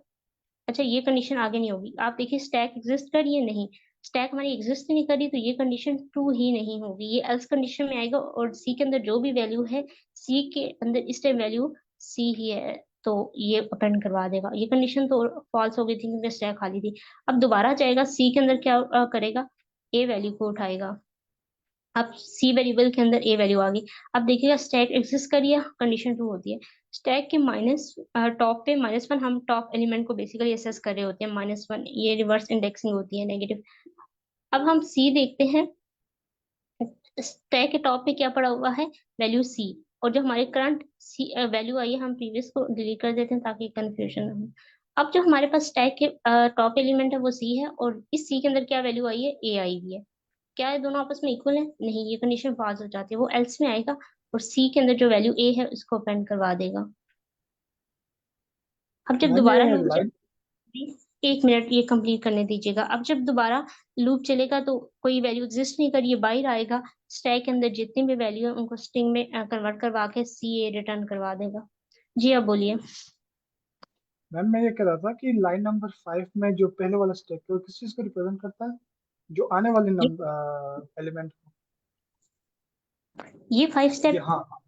अच्छा ये कंडीशन आगे नहीं होगी। आप देखिए स्टैक एग्जिस्ट कर रही है, नहीं स्टैक हमारी एग्जिस्ट नहीं कर रही, तो ये कंडीशन ट्रू ही नहीं होगी, ये एल्स कंडीशन में आएगा। और सी के अंदर जो भी वैल्यू है, सी के अंदर इस टाइम वैल्यू सी ही है, तो ये अपेंड करवा देगा। ये कंडीशन तो फॉल्स हो गई थी क्योंकि स्टैक खाली थी। अब दोबारा जाएगा सी के अंदर, क्या करेगा, ए वैल्यू को उठाएगा। अब सी वेरिएबल के अंदर ए वैल्यू आ गई। अब देखिएगा स्टैक एग्जिस्ट करिए, कंडीशन ट्रू होती है। स्टैक के माइनस टॉप पे -1, हम टॉप एलिमेंट को बेसिकली एसेस कर रहे होते हैं, -1 ये रिवर्स इंडेक्सिंग होती है, नेगेटिव। अब हम सी देखते हैं, स्टैक के टॉप पे क्या पड़ा हुआ है, वैल्यू सी। और जो हमारे करंट सी वैल्यू आई है, हम प्रीवियस को डिलीट कर देते हैं ताकि कंफ्यूजन ना हो। अब जो हमारे पास स्टैक के टॉप एलिमेंट है वो सी है, और इस सी के अंदर क्या वैल्यू आई है, ए आई हुई है। क्या है दोनों आपस में इक्वल है, नहीं, ये कंडीशन फॉल्स हो जाती है, वो एल्स में आएगा और सी के अंदर जो वैल्यू ए है उसको अपेंड करवा देगा। अब जब मैम दोबारा ये लूप, लाइन 1 मिनट ये कंप्लीट करने दीजिएगा। अब जब दोबारा लूप चलेगा तो कोई वैल्यू एग्जिस्ट नहीं करिए, बाहर आएगा, स्टैक के अंदर जितनी भी वैल्यू है उनको स्ट्रिंग में कन्वर्ट करवा के सी ए रिटर्न करवा देगा। जी आप बोलिए। मैम मैं ये कह रहा था कि लाइन नंबर 5 में जो पहले वाला स्टेप है वो किस चीज को रिप्रेजेंट करता है, जो आने वाले नंबर एलिमेंट। ये 5 ये स्टेप, हाँ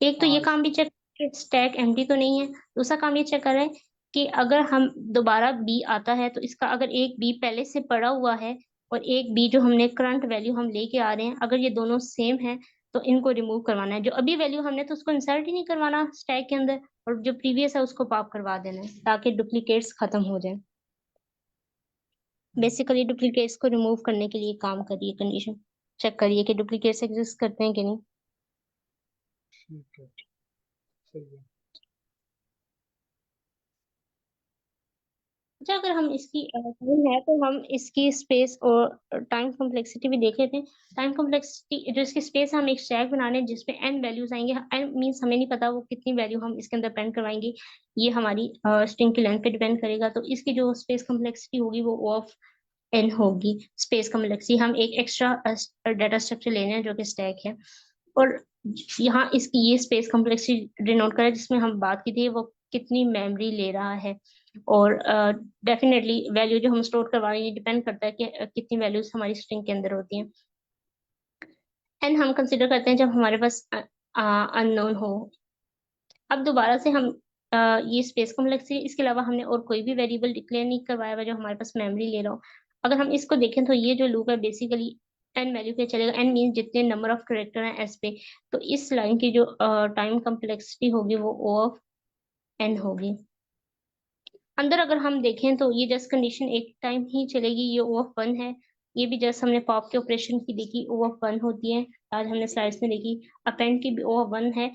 एक तो ये हाँ काम भी चेक, स्टैक एम्प्टी तो नहीं है। दूसरा काम ये चेक कर रहे हैं कि अगर हम दोबारा बी आता है तो इसका अगर एक बी पहले से पड़ा हुआ है और एक बी जो हमने करंट वैल्यू हम लेके आ रहे हैं, अगर ये दोनों सेम है तो इनको रिमूव करवाना है। जो अभी वैल्यू हमने तो उसको इंसर्ट ही नहीं करवाना स्टैक के अंदर, और जो प्रीवियस है उसको पॉप करवा देना है ताकि डुप्लीकेट्स खत्म हो जाए। बेसिकली डुप्लीकेट्स को रिमूव करने के लिए काम करिए, कंडीशन चेक करिए कि डुप्लीकेट्स एग्जिस्ट करते हैं कि नहीं। ठीक है, सही है। अच्छा अगर हम इसकी टाइम है तो हम इसकी स्पेस और टाइम कॉम्प्लेक्सिटी भी देख लेते हैं। टाइम कॉम्प्लेक्सिटी जो इसकी स्पेस है, हम एक स्टैक बना रहे हैं जिसपे n वैल्यूज आएंगे। n मीन्स हमें नहीं पता वो कितनी वैल्यू हम इसके अंदर पेंड करवाएंगे, ये हमारी स्ट्रिंग की लेंथ पे डिपेंड करेगा। तो इसकी जो स्पेस कॉम्प्लेक्सिटी होगी वो O ऑफ n होगी। स्पेस कॉम्प्लेक्सिटी हम एक एक्स्ट्रा डाटा स्ट्रक्चर ले रहे हैं जो कि स्टैक है, और यहाँ इसकी ये स्पेस कॉम्प्लेक्सिटी डिनोट करें जिसमें हम बात की थी वो कितनी मेमोरी ले रहा है। और डेफिनेटली वैल्यू जो हम स्टोर करवा रहे हैं डिपेंड करता है कि कितनी वैल्यूज हमारी स्ट्रिंग के अंदर होती हैं। एंड हम कंसिडर करते हैं जब हमारे पास अननोन हो। अब दोबारा से हम ये स्पेस कॉम्प्लेक्सिटी, इसके अलावा हमने और कोई भी वेरिएबल डिक्लेयर नहीं करवाया हुआ जो हमारे पास मेमोरी ले रहा हो। अगर हम इसको देखें तो ये जो लूप है बेसिकली एन वैल्यू पे चलेगा, एन मीन जितने नंबर ऑफ करेक्टर हैं एस पे। तो इस लाइन की जो टाइम कॉम्प्लेक्सिटी होगी वो ओ ऑफ एन होगी। अंदर अगर हम देखें तो ये जस्ट कंडीशन एक टाइम ही चलेगी, ये ओ ऑफ 1 है। ये भी जस्ट हमने पॉप के ऑपरेशन की देखी, ओ ऑफ 1 होती है, आज हमने स्लाइड्स में देखी। अपेंड की भी ओ ऑफ 1 है।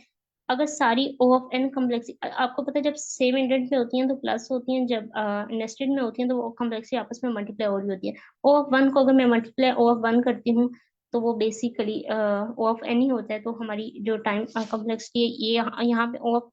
अगर सारी ओ ऑफ एन कॉम्प्लेक्सिटी आपको पता है, जब सेम इंडेंट में होती हैं तो प्लस होती हैं, जब नेस्टेड में होती हैं तो वो कॉम्प्लेक्सिटी आपस में मल्टीप्लाई हो रही होती है। ओ ऑफ 1 को अगर मैं मल्टीप्लाई ओ ऑफ 1 करती हूँ तो वो बेसिकली ओ ऑफ एन ही होता है। तो हमारी जो टाइम कॉम्प्लेक्सिटी है ये यहाँ पे ओ ऑफ